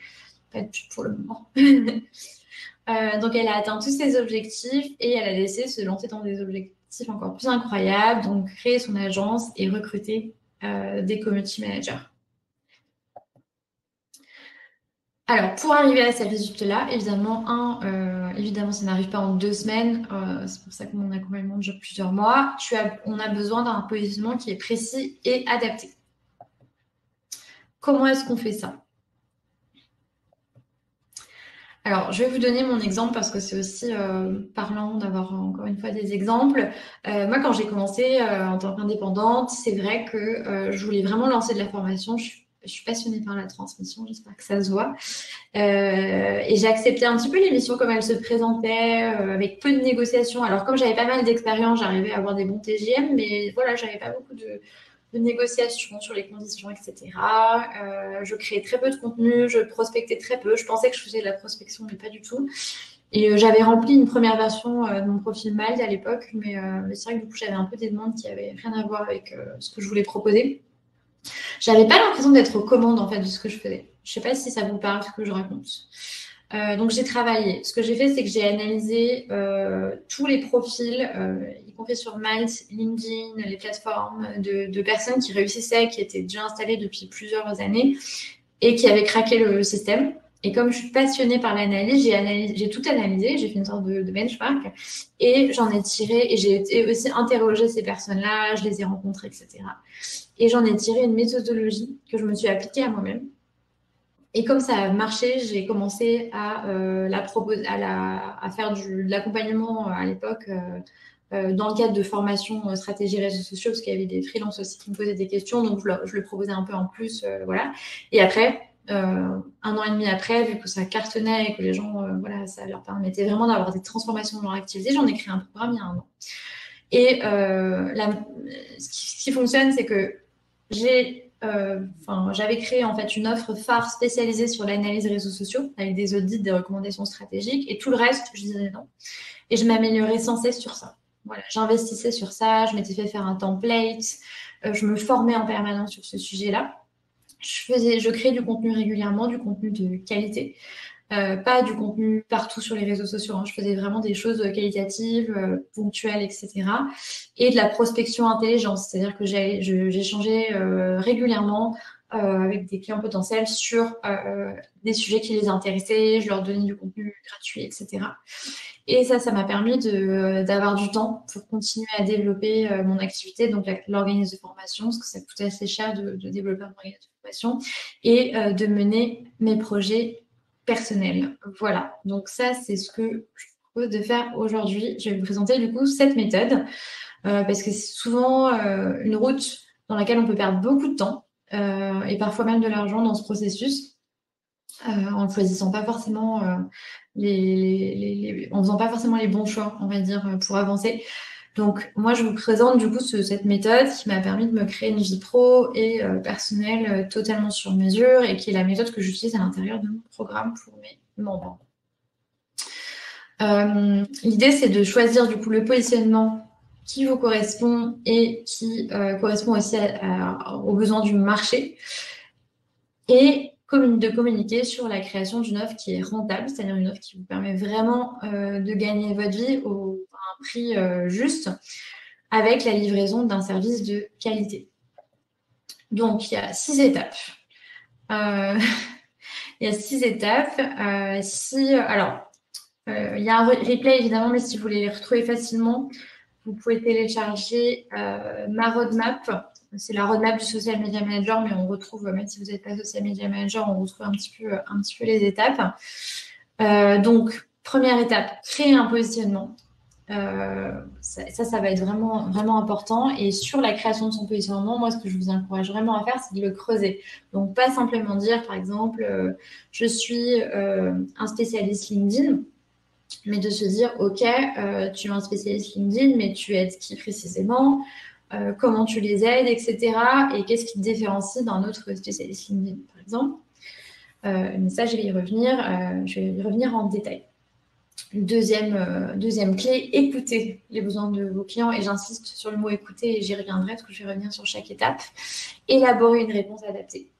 pub pour le moment. Donc, elle a atteint tous ses objectifs et elle a décidé de se lancer dans des objectifs encore plus incroyables. Donc, créer son agence et recruter des community managers. Alors, pour arriver à ces résultats-là, évidemment, ça n'arrive pas en 2 semaines. C'est pour ça que mon accompagnement dure plusieurs mois. On a besoin d'un positionnement qui est précis et adapté. Comment est-ce qu'on fait ça? Alors, je vais vous donner mon exemple parce que c'est aussi parlant d'avoir encore une fois des exemples. Moi, quand j'ai commencé en tant qu'indépendante, c'est vrai que je voulais vraiment lancer de la formation. Je suis passionnée par la transmission, j'espère que ça se voit. Et j'ai accepté un petit peu l'émission comme elle se présentait, avec peu de négociations. Alors, comme j'avais pas mal d'expérience, j'arrivais à avoir des bons TGM, mais voilà, j'avais pas beaucoup de négociations sur les conditions, etc. Je créais très peu de contenu, je prospectais très peu. Je pensais que je faisais de la prospection, mais pas du tout. Et j'avais rempli une première version de mon profil Mail à l'époque, mais c'est vrai que du coup, j'avais un peu des demandes qui n'avaient rien à voir avec ce que je voulais proposer. J'avais pas l'impression d'être aux commandes en fait de ce que je faisais. Je sais pas si ça vous parle ce que je raconte. Donc j'ai travaillé. Ce que j'ai fait, c'est que j'ai analysé tous les profils, y compris sur Malte, LinkedIn, les plateformes de personnes qui réussissaient, qui étaient déjà installées depuis plusieurs années et qui avaient craqué le système. Et comme je suis passionnée par l'analyse, j'ai tout analysé, j'ai fait une sorte de benchmark et j'en ai tiré, et j'ai aussi interrogé ces personnes-là, je les ai rencontrées, etc. Et j'en ai tiré une méthodologie que je me suis appliquée à moi-même. Et comme ça a marché, j'ai commencé à faire de l'accompagnement à l'époque dans le cadre de formation stratégie réseaux sociaux, parce qu'il y avait des freelances aussi qui me posaient des questions, donc je le proposais un peu en plus, voilà. Et après, 1 an et demi après, vu que ça cartonnait et que les gens, voilà, ça leur permettait vraiment d'avoir des transformations dans leur activité, j'en ai créé un programme il y a 1 an. Et ce qui fonctionne, c'est que j'avais créé en fait une offre phare spécialisée sur l'analyse des réseaux sociaux avec des audits, des recommandations stratégiques et tout le reste, je disais non. Et je m'améliorais sans cesse sur ça. Voilà, j'investissais sur ça, je m'étais fait faire un template, je me formais en permanence sur ce sujet-là. Je créais du contenu régulièrement, du contenu de qualité. Pas du contenu partout sur les réseaux sociaux. Je faisais vraiment des choses qualitatives, ponctuelles, etc. Et de la prospection intelligente, c'est-à-dire que j'échangeais régulièrement avec des clients potentiels sur des sujets qui les intéressaient. Je leur donnais du contenu gratuit, etc. Et ça m'a permis d'avoir du temps pour continuer à développer mon activité, donc l'organisme de formation, parce que ça coûtait assez cher de développer un organisme de formation, et de mener mes projets personnels. Voilà, donc ça, c'est ce que je propose de faire aujourd'hui. Je vais vous présenter du coup cette méthode, parce que c'est souvent une route dans laquelle on peut perdre beaucoup de temps, et parfois même de l'argent dans ce processus, en ne choisissant pas forcément en faisant pas forcément les bons choix, on va dire, pour avancer. Donc, moi, je vous présente du coup cette méthode qui m'a permis de me créer une vie pro et personnelle totalement sur mesure et qui est la méthode que j'utilise à l'intérieur de mon programme pour mes membres. L'idée, c'est de choisir du coup le positionnement qui vous correspond et qui correspond aussi aux besoins du marché. Et de communiquer sur la création d'une offre qui est rentable, c'est-à-dire une offre qui vous permet vraiment de gagner votre vie à un prix juste, avec la livraison d'un service de qualité. Donc, il y a 6 étapes. Il y a 6 étapes. Il y a un replay, évidemment, mais si vous voulez les retrouver facilement, vous pouvez télécharger ma roadmap. C'est la roadmap du Social Media Manager, mais on retrouve, même si vous n'êtes pas Social Media Manager, on retrouve un petit peu les étapes. Donc, première étape, créer un positionnement. Ça va être vraiment, vraiment important. Et sur la création de son positionnement, moi, ce que je vous encourage vraiment à faire, c'est de le creuser. Donc, pas simplement dire, par exemple, je suis un spécialiste LinkedIn, mais de se dire, OK, tu es un spécialiste LinkedIn, mais tu aides qui précisément, comment tu les aides, etc. Et qu'est-ce qui te différencie d'un autre spécialiste LinkedIn, par exemple. Mais ça, je vais y revenir en détail. Deuxième clé, écoutez les besoins de vos clients. Et j'insiste sur le mot écouter et j'y reviendrai parce que je vais revenir sur chaque étape. Élaborer une réponse adaptée.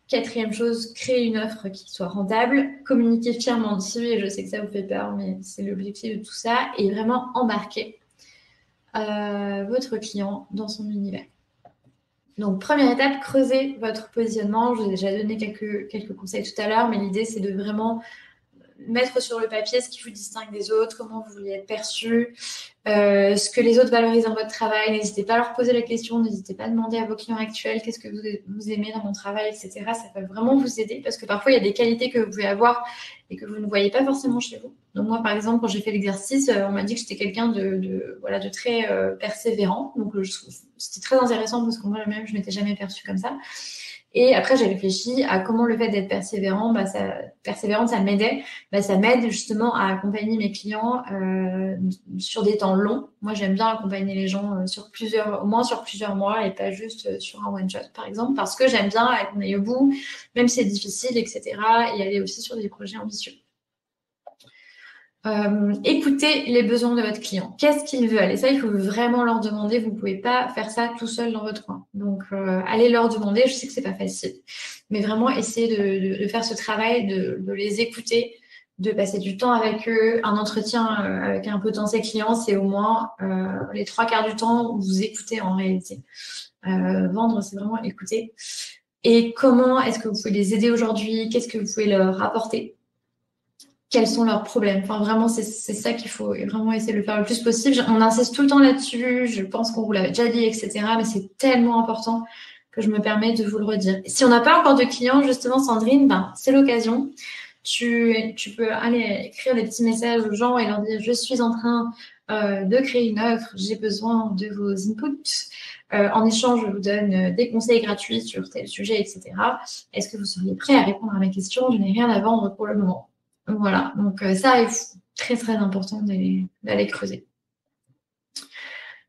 4e chose, créer une offre qui soit rentable, communiquer fièrement dessus, et je sais que ça vous fait peur, mais c'est l'objectif de tout ça, et vraiment embarquer votre client dans son univers. Donc, première étape, creusez votre positionnement. Je vous ai déjà donné quelques conseils tout à l'heure, mais l'idée, c'est de vraiment mettre sur le papier ce qui vous distingue des autres, comment vous voulez être perçu, ce que les autres valorisent dans votre travail. N'hésitez pas à leur poser la question, n'hésitez pas à demander à vos clients actuels qu'est-ce que vous aimez dans mon travail, etc. Ça va vraiment vous aider parce que parfois, il y a des qualités que vous pouvez avoir et que vous ne voyez pas forcément chez vous. Donc moi, par exemple, quand j'ai fait l'exercice, on m'a dit que j'étais quelqu'un de très persévérant. Donc, c'était très intéressant parce que moi-même, je ne m'étais jamais perçue comme ça. Et après, j'ai réfléchi à comment le fait d'être persévérante, ça m'aidait. Ça m'aide justement à accompagner mes clients sur des temps longs. Moi, j'aime bien accompagner les gens au moins sur plusieurs mois et pas juste sur un one-shot, par exemple, parce que j'aime bien aller au bout, même si c'est difficile, etc. et aller aussi sur des projets ambitieux. Écoutez les besoins de votre client. Qu'est-ce qu'ils veulent? Et ça, il faut vraiment leur demander. Vous ne pouvez pas faire ça tout seul dans votre coin. Donc, allez leur demander. Je sais que c'est pas facile, mais vraiment essayez de faire ce travail, de les écouter, de passer du temps avec eux. Un entretien avec un potentiel client, c'est au moins les 3/4 du temps où vous écoutez en réalité. Vendre, c'est vraiment écouter. Et comment est-ce que vous pouvez les aider aujourd'hui? Qu'est-ce que vous pouvez leur apporter? Quels sont leurs problèmes? Enfin, vraiment, c'est ça qu'il faut vraiment essayer de le faire le plus possible. On insiste tout le temps là-dessus. Je pense qu'on vous l'avait déjà dit, etc. Mais c'est tellement important que je me permets de vous le redire. Si on n'a pas encore de clients, justement, Sandrine, c'est l'occasion. Tu peux aller écrire des petits messages aux gens et leur dire « Je suis en train de créer une offre, j'ai besoin de vos inputs. En échange, je vous donne des conseils gratuits sur tel sujet, etc. Est-ce que vous seriez prêt à répondre à mes questions? Je n'ai rien à vendre pour le moment. » Voilà, donc ça est très, très important d'aller creuser.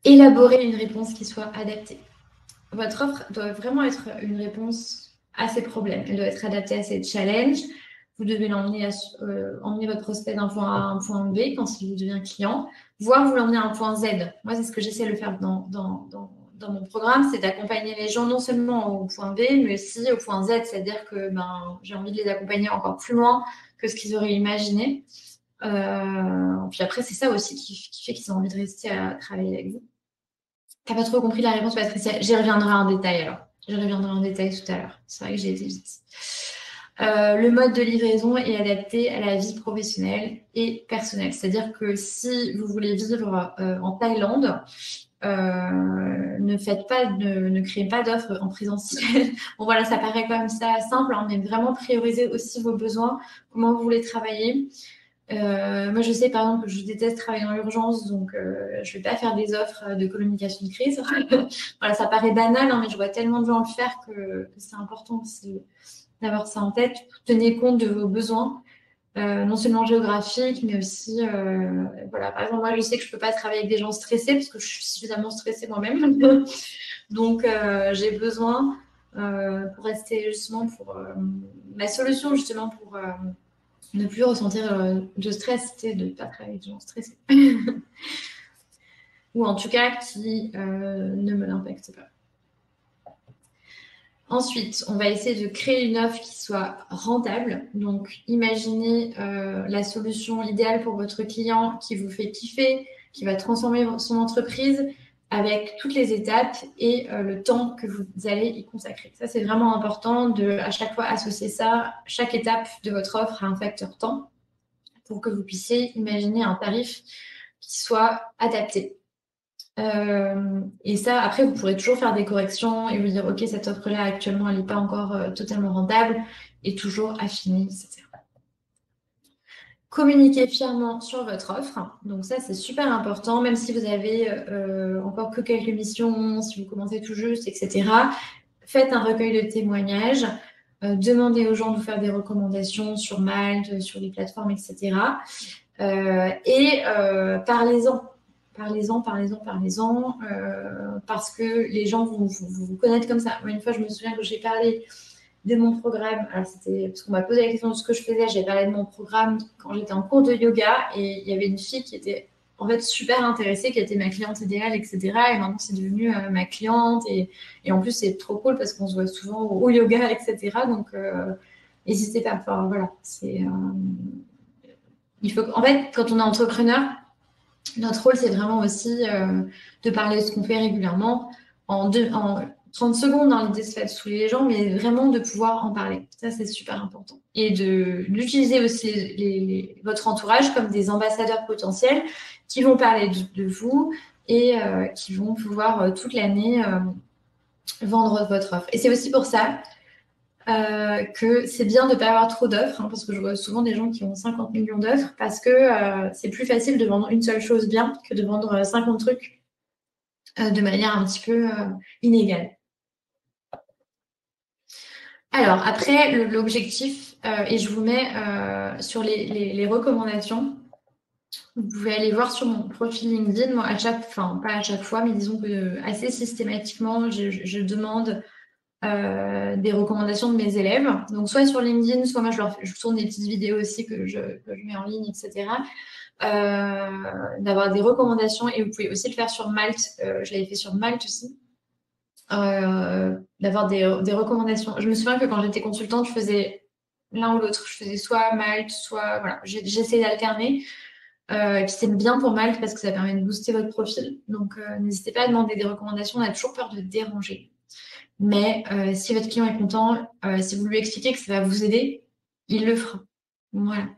Élaborer une réponse qui soit adaptée. Votre offre doit vraiment être une réponse à ces problèmes. Elle doit être adaptée à ces challenges. Vous devez emmener votre prospect d'un point A à un point B quand il devient client, voire vous l'emmener à un point Z. Moi, c'est ce que j'essaie de faire dans mon programme, c'est d'accompagner les gens non seulement au point B, mais aussi au point Z, c'est-à-dire que j'ai envie de les accompagner encore plus loin que ce qu'ils auraient imaginé. Puis après, c'est ça aussi qui fait qu'ils ont envie de rester à travailler avec vous. T'as pas trop compris la réponse, Patricia? J'y reviendrai en détail alors. J'y reviendrai en détail tout à l'heure. C'est vrai que j'ai été vite. Le mode de livraison est adapté à la vie professionnelle et personnelle. C'est-à-dire que si vous voulez vivre en Thaïlande, ne créez pas d'offres en présentiel. Bon voilà, ça paraît comme ça simple, hein, mais vraiment prioriser aussi vos besoins, comment vous voulez travailler. Moi, je sais par exemple que je déteste travailler dans l'urgence, donc je ne vais pas faire des offres de communication de crise. Voilà, ça paraît banal, hein, mais je vois tellement de gens le faire que c'est important aussi d'avoir ça en tête. Tenez compte de vos besoins, non seulement géographiques, mais aussi, voilà. Par exemple, moi, je sais que je ne peux pas travailler avec des gens stressés parce que je suis suffisamment stressée moi-même. Donc, j'ai besoin pour rester justement ma solution justement pour ne plus ressentir de stress, de ne pas travailler avec des gens stressés. Ou en tout cas qui ne me l'impacte pas. Ensuite, on va essayer de créer une offre qui soit rentable. Donc, imaginez la solution idéale pour votre client qui vous fait kiffer, qui va transformer son entreprise avec toutes les étapes et le temps que vous allez y consacrer. Ça, c'est vraiment important de à chaque fois associer ça, chaque étape de votre offre à un facteur temps pour que vous puissiez imaginer un tarif qui soit adapté. Et ça, après, vous pourrez toujours faire des corrections et vous dire, OK, cette offre-là, actuellement, elle n'est pas encore totalement rentable et toujours affiner, etc. Communiquez fièrement sur votre offre. Donc ça, c'est super important, même si vous avez encore que quelques missions, si vous commencez tout juste, etc. Faites un recueil de témoignages. Demandez aux gens de vous faire des recommandations sur Malte, sur les plateformes, etc. Parlez-en. Parlez-en, parce que les gens vont vous connaître comme ça. Moi, une fois, je me souviens que j'ai parlé de mon programme. Alors, c'était parce qu'on m'a posé la question de ce que je faisais. J'ai parlé de mon programme quand j'étais en cours de yoga et il y avait une fille qui était en fait super intéressée, qui était ma cliente idéale, etc. Et maintenant, c'est devenu ma cliente. Et en plus, c'est trop cool parce qu'on se voit souvent au yoga, etc. Donc, n'hésitez pas. Enfin, voilà, il faut. En fait, quand on est entrepreneur, notre rôle, c'est vraiment aussi de parler de ce qu'on fait régulièrement en 30 secondes. Dans l'idée, c'est pas de saouler les gens, mais vraiment de pouvoir en parler. Ça, c'est super important. Et d'utiliser aussi votre entourage comme des ambassadeurs potentiels qui vont parler de vous et qui vont pouvoir toute l'année vendre votre offre. Et c'est aussi pour ça que c'est bien de ne pas avoir trop d'offres, hein, parce que je vois souvent des gens qui ont 50 millions d'offres, parce que c'est plus facile de vendre une seule chose bien que de vendre 50 trucs de manière un petit peu inégale. Alors, après, l'objectif, et je vous mets sur les recommandations, vous pouvez aller voir sur mon profil LinkedIn. Moi, pas à chaque fois, mais disons que assez systématiquement, je demande des recommandations de mes élèves. Donc, soit sur LinkedIn, soit moi, je tourne des petites vidéos aussi que je mets en ligne, etc. D'avoir des recommandations. Et vous pouvez aussi le faire sur Malte. Je l'avais fait sur Malte aussi. D'avoir des recommandations. Je me souviens que quand j'étais consultante, je faisais l'un ou l'autre. Je faisais soit Malte, soit... Voilà, j'essayais d'alterner. C'est bien pour Malte parce que ça permet de booster votre profil. Donc, n'hésitez pas à demander des recommandations. On a toujours peur de déranger. Mais si votre client est content, si vous lui expliquez que ça va vous aider, il le fera. Voilà.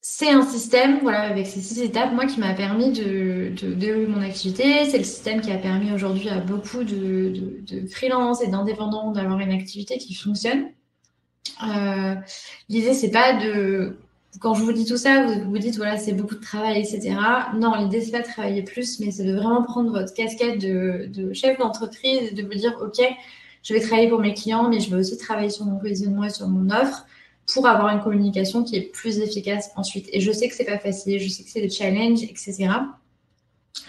C'est un système, voilà, avec ces 6 étapes, moi, qui m'a permis de développer mon activité. C'est le système qui a permis aujourd'hui à beaucoup de freelance et d'indépendants d'avoir une activité qui fonctionne. L'idée, c'est pas de... Quand je vous dis tout ça, vous vous dites, voilà, c'est beaucoup de travail, etc. Non, l'idée, c'est pas de travailler plus, mais c'est de vraiment prendre votre casquette de chef d'entreprise et de vous dire, OK, je vais travailler pour mes clients, mais je vais aussi travailler sur mon positionnement et sur mon offre pour avoir une communication qui est plus efficace ensuite. Et je sais que c'est pas facile, je sais que c'est des challenges, etc.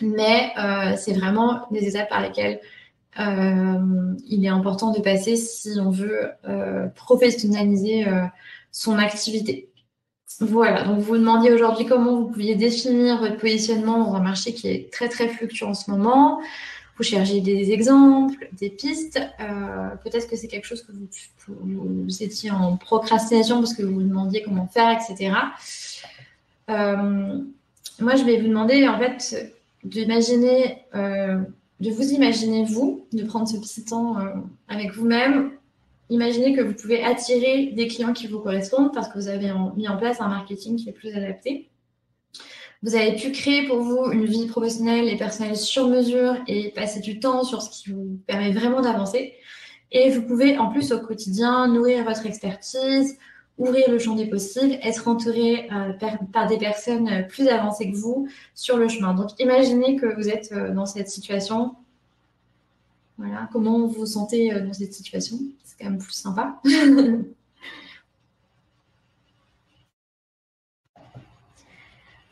Mais c'est vraiment des étapes par lesquelles il est important de passer si on veut professionnaliser son activité. Voilà, donc vous vous demandiez aujourd'hui comment vous pouviez définir votre positionnement dans un marché qui est très très fluctuant en ce moment. Vous cherchez des exemples, des pistes. Peut-être que c'est quelque chose que vous étiez en procrastination parce que vous vous demandiez comment faire, etc. Moi, je vais vous demander en fait d'imaginer, de vous imaginer vous, de prendre ce petit temps avec vous-même. Imaginez que vous pouvez attirer des clients qui vous correspondent parce que vous avez mis en place un marketing qui est plus adapté. Vous avez pu créer pour vous une vie professionnelle et personnelle sur mesure et passer du temps sur ce qui vous permet vraiment d'avancer. Et vous pouvez en plus au quotidien nourrir votre expertise, ouvrir le champ des possibles, être entouré par des personnes plus avancées que vous sur le chemin. Donc imaginez que vous êtes dans cette situation. Voilà, comment vous vous sentez dans cette situation? C'est quand même plus sympa.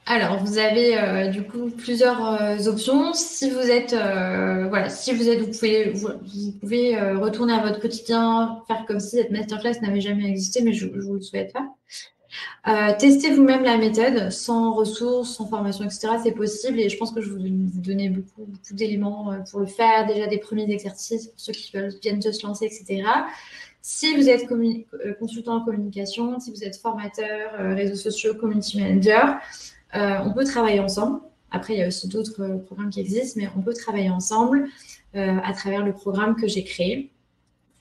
Alors, vous avez du coup plusieurs options. Si vous êtes, voilà, si vous êtes, vous pouvez retourner à votre quotidien, faire comme si cette masterclass n'avait jamais existé, mais je vous le souhaite pas. Testez vous-même la méthode, sans ressources, sans formation, etc. C'est possible et je pense que je vous donner beaucoup d'éléments pour le faire. Déjà des premiers exercices pour ceux qui viennent de se lancer, etc. Si vous êtes consultant en communication, si vous êtes formateur, réseaux sociaux, community manager, on peut travailler ensemble. Après, il y a aussi d'autres programmes qui existent, mais on peut travailler ensemble à travers le programme que j'ai créé,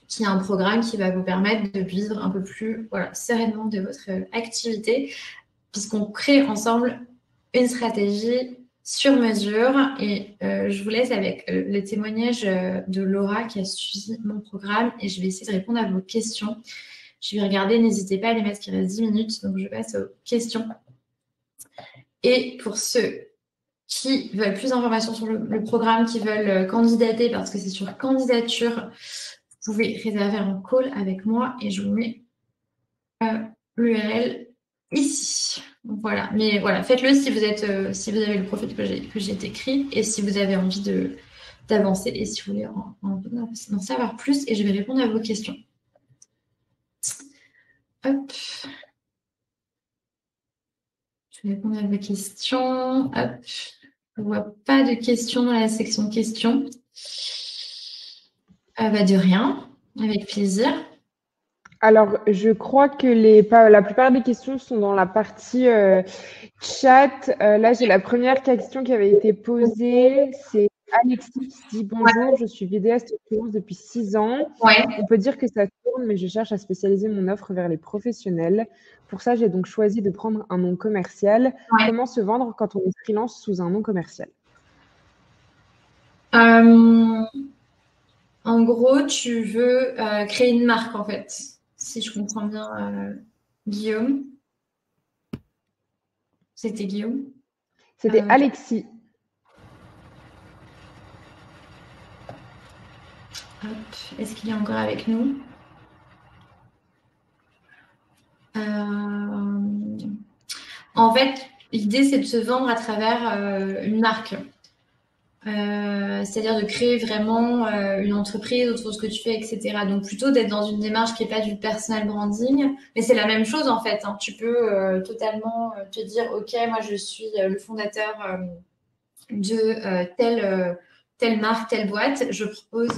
qui est un programme qui va vous permettre de vivre un peu plus sereinement de votre activité, puisqu'on crée ensemble une stratégie sur mesure. Et je vous laisse avec le témoignage de Laura qui a suivi mon programme et je vais essayer de répondre à vos questions. Je vais regarder, n'hésitez pas à les mettre, il reste 10 minutes, donc je passe aux questions. Et pour ceux qui veulent plus d'informations sur le programme, qui veulent candidater, parce que c'est sur candidature, vous pouvez réserver un call avec moi et je vous mets l'URL ici. Donc, voilà. Mais voilà, faites-le si vous êtes, si vous avez le profil que j'ai décrit et si vous avez envie d'avancer et si vous voulez en savoir plus et je vais répondre à vos questions. Hop. Je vais répondre à vos questions. Hop. Je ne vois pas de questions dans la section questions. De rien, avec plaisir. Alors, je crois que la plupart des questions sont dans la partie chat. Là, j'ai la première question qui avait été posée. C'est Alexis qui dit bonjour, je suis vidéaste freelance depuis 6 ans. Ouais. On peut dire que ça tourne, mais je cherche à spécialiser mon offre vers les professionnels. Pour ça, j'ai donc choisi de prendre un nom commercial. Ouais. Comment se vendre quand on est freelance sous un nom commercial? En gros, tu veux créer une marque, en fait, si je comprends bien, Guillaume. C'était Guillaume? C'était Alexis. Est-ce qu'il est encore avec nous? En fait, l'idée, c'est de se vendre à travers une marque. C'est-à-dire de créer vraiment une entreprise autour de ce que tu fais, etc. Donc plutôt d'être dans une démarche qui n'est pas du personal branding, mais c'est la même chose en fait. Hein. Tu peux totalement te dire, ok, moi je suis le fondateur de telle marque, telle boîte, je propose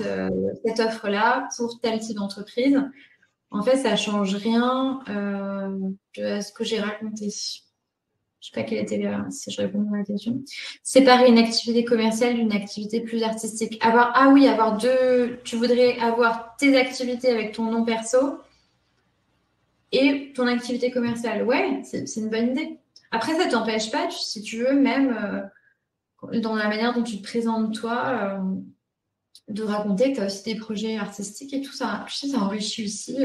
cette offre-là pour tel type d'entreprise. En fait, ça ne change rien de ce que j'ai raconté. Je ne sais pas quelle était si je réponds à la question. Séparer une activité commerciale d'une activité plus artistique. Avoir deux. Tu voudrais avoir tes activités avec ton nom perso et ton activité commerciale. Ouais, c'est une bonne idée. Après, ça ne t'empêche pas, si tu veux, même dans la manière dont tu te présentes toi, de raconter que tu as aussi des projets artistiques et tout ça. Tu sais, ça enrichit aussi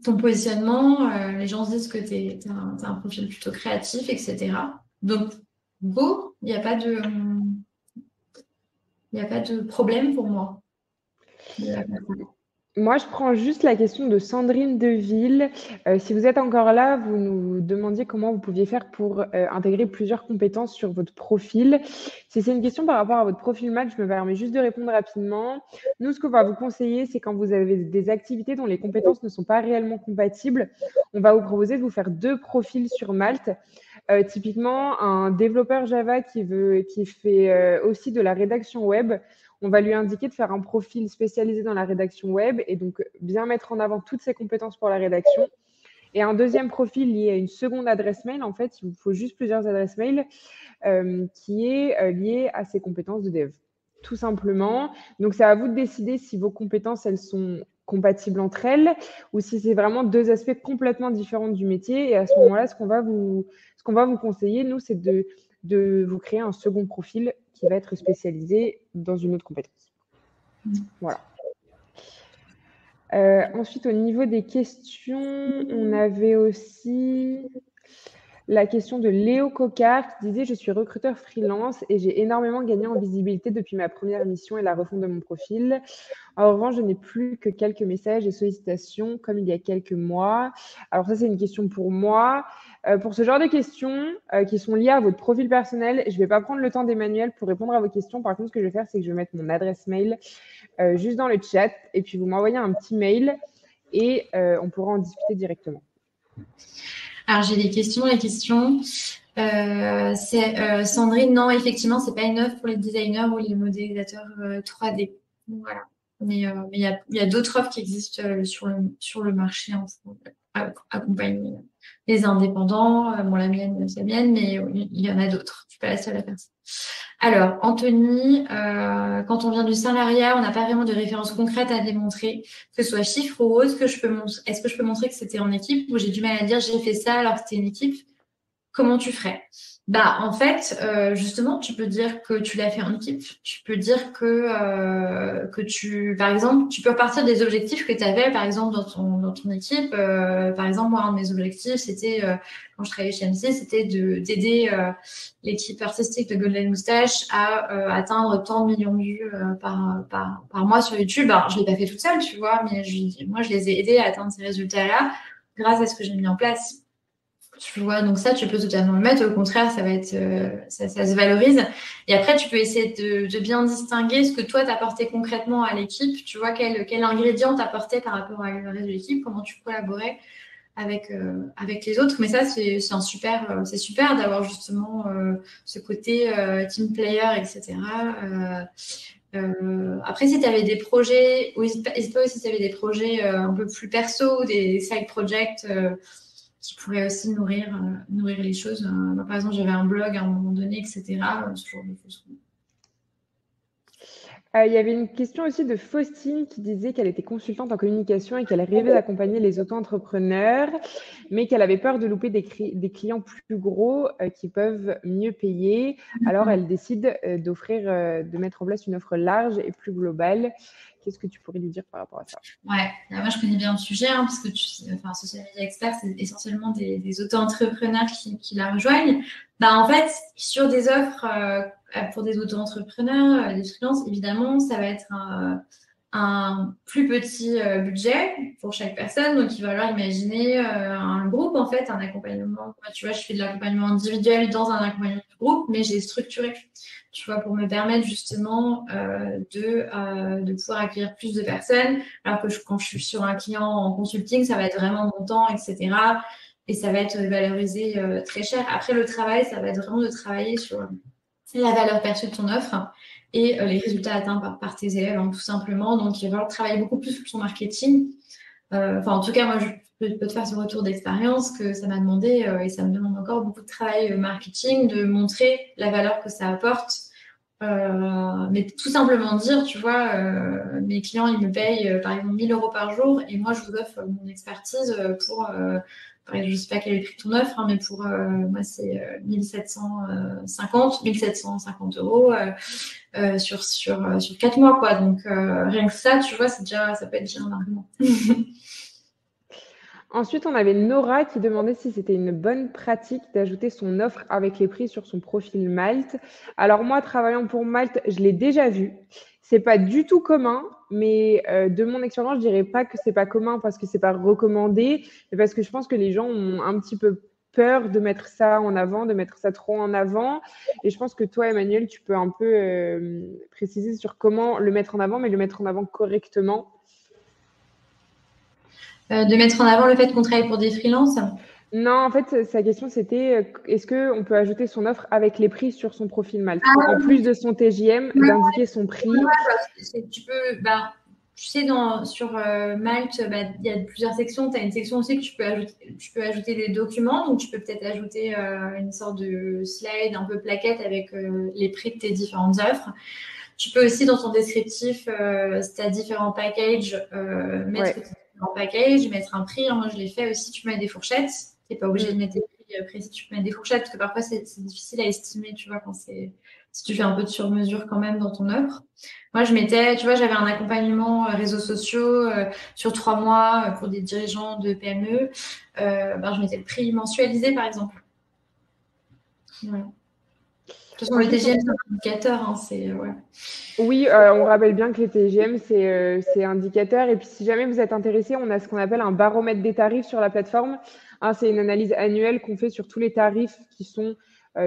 ton positionnement, les gens se disent que tu as un profil plutôt créatif, etc. Donc, go, il n'y a pas de problème pour moi. Moi, je prends juste la question de Sandrine Deville. Si vous êtes encore là, vous nous demandiez comment vous pouviez faire pour intégrer plusieurs compétences sur votre profil. Si c'est une question par rapport à votre profil Malte, je me permets juste de répondre rapidement. Nous, ce qu'on va vous conseiller, c'est quand vous avez des activités dont les compétences ne sont pas réellement compatibles, on va vous proposer de vous faire 2 profils sur Malte. Typiquement, un développeur Java qui fait aussi de la rédaction web, on va lui indiquer de faire un profil spécialisé dans la rédaction web et donc bien mettre en avant toutes ses compétences pour la rédaction. Et un deuxième profil lié à une seconde adresse mail, en fait, il vous faut juste plusieurs adresses mail qui est lié à ses compétences de dev, tout simplement. Donc, c'est à vous de décider si vos compétences, elles sont compatibles entre elles ou si c'est vraiment 2 aspects complètement différents du métier. Et à ce moment-là, ce qu'on va vous conseiller, nous, c'est de vous créer un second profil qui va être spécialisé dans une autre compétence. Voilà. Ensuite, au niveau des questions, on avait aussi la question de Léo Cocard qui disait « Je suis recruteur freelance et j'ai énormément gagné en visibilité depuis ma première mission et la refonte de mon profil. En revanche, je n'ai plus que quelques messages et sollicitations comme il y a quelques mois. » Alors ça, c'est une question pour moi. Pour ce genre de questions qui sont liées à votre profil personnel, je ne vais pas prendre le temps d'Emmanuel pour répondre à vos questions. Par contre, ce que je vais faire, c'est que je vais mettre mon adresse mail juste dans le chat et puis vous m'envoyez un petit mail et on pourra en discuter directement. Alors, j'ai des questions. Les questions, Sandrine, non, effectivement, c'est pas une offre pour les designers ou les modélisateurs 3D. Voilà. Mais il y a d'autres offres qui existent sur le marché accompagner les indépendants. Bon, la mienne, c'est la mienne, mais il y en a d'autres. Je suis pas la seule à faire ça. Alors, Anthony, quand on vient du salariat, on n'a pas vraiment de référence concrète à démontrer, que ce soit chiffre ou autre. Est-ce que je peux montrer que c'était en équipe ou j'ai du mal à dire j'ai fait ça alors que c'était une équipe? Comment tu ferais? En fait, justement, tu peux dire que tu l'as fait en équipe. Tu peux dire que par exemple, tu peux repartir des objectifs que tu avais, par exemple, dans ton équipe. Par exemple, moi, un de mes objectifs, c'était, quand je travaillais chez MC, c'était d'aider l'équipe artistique de Golden Moustache à atteindre tant de millions de vues par mois sur YouTube. Alors, je ne l'ai pas fait toute seule, tu vois, mais moi, je les ai aidés à atteindre ces résultats-là grâce à ce que j'ai mis en place. Tu vois, donc ça, tu peux totalement le mettre. Au contraire, ça va être, ça se valorise. Et après, tu peux essayer de bien distinguer ce que toi, tu apporté concrètement à l'équipe. Tu vois, quel ingrédient t'apportais par rapport à le reste de l'équipe, comment tu collaborais avec les autres. Mais ça, c'est super d'avoir justement ce côté team player, etc. Après, si tu avais des projets, ou n'hésite pas aussi si tu avais des projets un peu plus perso, des side projects qui pourraient aussi nourrir les choses. Moi, par exemple, j'avais un blog à un moment donné, etc. Ce genre de choses. Il y avait une question aussi de Faustine qui disait qu'elle était consultante en communication et qu'elle rêvait d'accompagner les auto-entrepreneurs, mais qu'elle avait peur de louper des clients plus gros qui peuvent mieux payer. Alors, elle décide de mettre en place une offre large et plus globale. Qu'est-ce que tu pourrais lui dire par rapport à ça? Ouais, moi je connais bien le sujet, parce que Social Media Expert, c'est essentiellement des auto-entrepreneurs qui la rejoignent. En fait, sur des offres pour des auto-entrepreneurs, des freelances, évidemment, ça va être un plus petit budget pour chaque personne. Donc, il va falloir imaginer un groupe, en fait, un accompagnement. Tu vois, je fais de l'accompagnement individuel dans un accompagnement de groupe, mais j'ai structuré, tu vois, pour me permettre justement de pouvoir accueillir plus de personnes. Alors que quand je suis sur un client en consulting, ça va être vraiment mon temps, etc. Et ça va être valorisé très cher. Après, le travail, ça va être vraiment de travailler sur la valeur perçue de ton offre et les résultats atteints par tes élèves, tout simplement. Donc, il va falloir travailler beaucoup plus sur ton marketing. En tout cas, moi, je peux te faire ce retour d'expérience que ça m'a demandé et ça me demande encore beaucoup de travail marketing, de montrer la valeur que ça apporte. Mais tout simplement dire, tu vois, mes clients, ils me payent par exemple 1 000 € par jour et moi, je vous offre mon expertise je ne sais pas quel est le prix de ton offre, hein, mais pour moi, c'est 1750 €, sur 4 mois, quoi. Donc, rien que ça, tu vois, ça peut être déjà un argument. Ensuite, on avait Nora qui demandait si c'était une bonne pratique d'ajouter son offre avec les prix sur son profil Malte. Alors moi, travaillant pour Malte, je l'ai déjà vu. C'est pas du tout commun, mais de mon expérience, je dirais pas que c'est pas commun parce que c'est pas recommandé, mais parce que je pense que les gens ont un petit peu peur de mettre ça en avant, de mettre ça trop en avant. Et je pense que toi, Emmanuel, tu peux un peu préciser sur comment le mettre en avant, mais le mettre en avant correctement. De mettre en avant le fait qu'on travaille pour des freelances. Non, en fait, sa question, c'était est-ce qu'on peut ajouter son offre avec les prix sur son profil Malte, en plus de son TJM, d'indiquer son prix. Tu peux, tu sais, sur Malte, il y a plusieurs sections. Tu as une section aussi que tu peux ajouter des documents. Donc, tu peux peut-être ajouter une sorte de slide un peu plaquette avec les prix de tes différentes offres. Tu peux aussi, dans ton descriptif, si tu as différents packages, mettre tes différents packages, mettre un prix. Moi, je l'ai fait aussi. Tu mets des fourchettes. Tu n'es pas obligé de mettre des prix précis. Tu peux mettre des fourchettes parce que parfois, c'est difficile à estimer, tu vois, si tu fais un peu de sur-mesure quand même dans ton offre. Moi, j'avais un accompagnement réseaux sociaux sur 3 mois pour des dirigeants de PME. Je mettais le prix mensualisé, par exemple. Voilà. De toute façon, le TGM, c'est un indicateur. Hein, ouais. Oui, on rappelle bien que les TGM, c'est indicateur. Et puis, si jamais vous êtes intéressé, on a ce qu'on appelle un baromètre des tarifs sur la plateforme. C'est une analyse annuelle qu'on fait sur tous les tarifs qui sont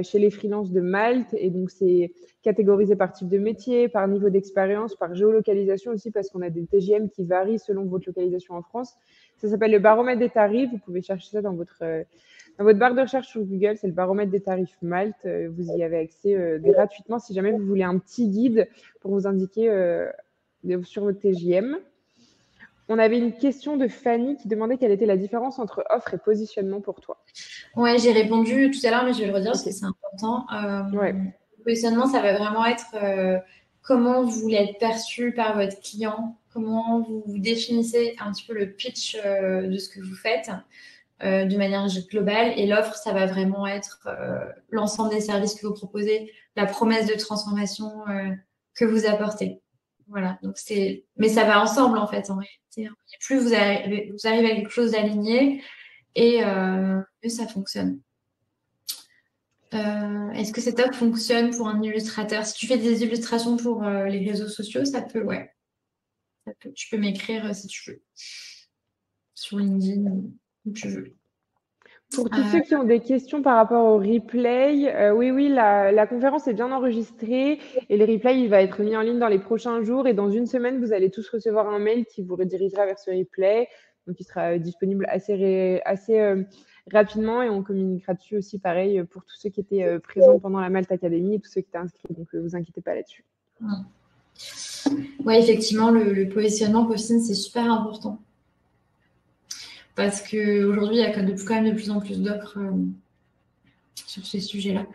chez les freelances de Malte. Et donc, c'est catégorisé par type de métier, par niveau d'expérience, par géolocalisation aussi, parce qu'on a des TGM qui varient selon votre localisation en France. Ça s'appelle le baromètre des tarifs. Vous pouvez chercher ça dans votre barre de recherche sur Google. C'est le baromètre des tarifs Malte. Vous y avez accès gratuitement si jamais vous voulez un petit guide pour vous indiquer sur votre TJM. On avait une question de Fanny qui demandait quelle était la différence entre offre et positionnement pour toi. Ouais, j'ai répondu tout à l'heure, mais je vais le redire parce que c'est important. Le positionnement, ça va vraiment être comment vous voulez être perçu par votre client, comment vous définissez un petit peu le pitch de ce que vous faites de manière globale. Et l'offre, ça va vraiment être l'ensemble des services que vous proposez, la promesse de transformation que vous apportez. Voilà, mais ça va ensemble en fait, en réalité. Plus vous arrivez à quelque chose d'aligné et mieux ça fonctionne. Est-ce que cette offre fonctionne pour un illustrateur? Si tu fais des illustrations pour les réseaux sociaux, ça peut, ouais. Tu peux m'écrire si tu veux. Sur LinkedIn, où tu veux. Pour tous ceux qui ont des questions par rapport au replay, oui, la conférence est bien enregistrée et le replay, il va être mis en ligne dans les prochains jours et dans une semaine, vous allez tous recevoir un mail qui vous redirigera vers ce replay. Donc, il sera disponible assez rapidement et on communiquera dessus aussi, pareil, pour tous ceux qui étaient présents pendant la Malte Academy et tous ceux qui étaient inscrits. Donc, vous inquiétez pas là-dessus. Oui, effectivement, le positionnement Postine, c'est super important. Parce qu'aujourd'hui, il y a quand même de plus en plus d'offres sur ces sujets-là.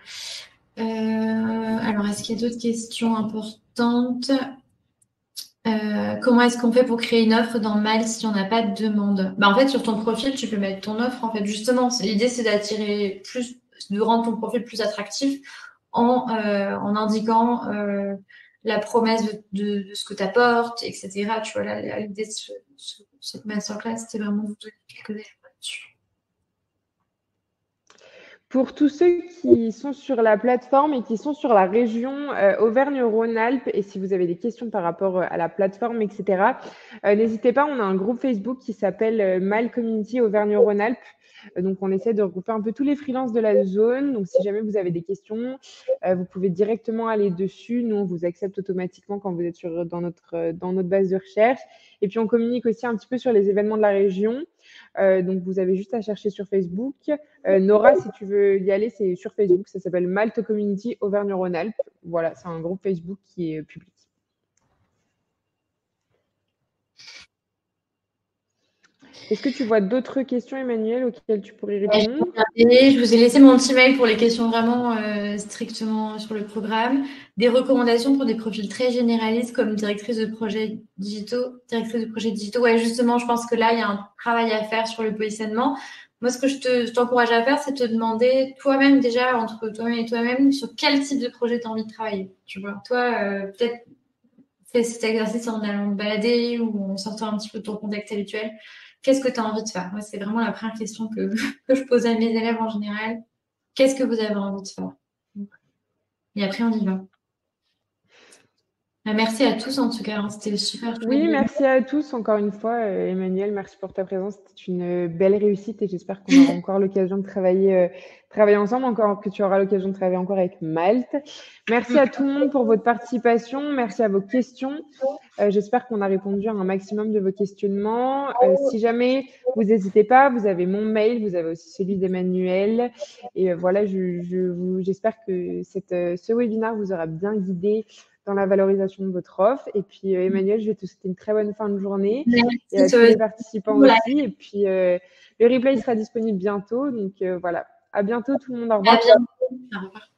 Alors, est-ce qu'il y a d'autres questions importantes? Comment est-ce qu'on fait pour créer une offre dans Malte si on n'a pas de demande? En fait, sur ton profil, tu peux mettre ton offre. En fait, justement, l'idée, c'est d'attirer plus, de rendre ton profil plus attractif en indiquant la promesse de ce que tu apportes, etc. Tu vois, là, l'idée de cette masterclass, c'était vraiment de vous donner quelques éléments là-dessus. Pour tous ceux qui sont sur la plateforme et qui sont sur la région Auvergne-Rhône-Alpes, et si vous avez des questions par rapport à la plateforme, etc., n'hésitez pas, on a un groupe Facebook qui s'appelle Malte Community Auvergne-Rhône-Alpes. Donc, on essaie de regrouper un peu tous les freelances de la zone. Donc, si jamais vous avez des questions, vous pouvez directement aller dessus. Nous, on vous accepte automatiquement quand vous êtes dans notre base de recherche. Et puis, on communique aussi un petit peu sur les événements de la région. Donc, vous avez juste à chercher sur Facebook. Nora, si tu veux y aller, c'est sur Facebook. Ça s'appelle Malte Community Auvergne-Rhône-Alpes. Voilà, c'est un groupe Facebook qui est public. Est-ce que tu vois d'autres questions, Emmanuel, auxquelles tu pourrais répondre? Je vous ai laissé mon petit mail pour les questions vraiment strictement sur le programme. Des recommandations pour des profils très généralistes comme directrice de projets digitaux. Ouais, justement, je pense que là, il y a un travail à faire sur le positionnement Moi, ce que je t'encourage à faire, c'est te demander toi-même déjà, entre toi-même et toi-même, sur quel type de projet tu as envie de travailler. Tu vois, toi, peut-être fais cet exercice en allant te balader ou en sortant un petit peu de ton contexte habituel. Qu'est-ce que tu as envie de faire? Moi, c'est vraiment la première question que je pose à mes élèves en général. Qu'est-ce que vous avez envie de faire? Et après, on y va. Merci à tous en tout cas, hein, c'était super. Oui, merci à tous encore une fois, Emmanuel, merci pour ta présence. C'était une belle réussite et j'espère qu'on aura encore l'occasion de travailler ensemble, encore que tu auras l'occasion de travailler encore avec Malte. Merci à tout le monde pour votre participation, merci à vos questions. J'espère qu'on a répondu à un maximum de vos questionnements. Si jamais vous n'hésitez pas, vous avez mon mail, vous avez aussi celui d'Emmanuel. Et voilà, j'espère que ce webinaire vous aura bien guidé dans la valorisation de votre offre. Et puis, Emmanuel, je vais te souhaiter une très bonne fin de journée. Et à tous les participants aussi. Et puis, le replay sera disponible bientôt. Donc, voilà. À bientôt tout le monde. Au revoir. À bientôt. Au revoir.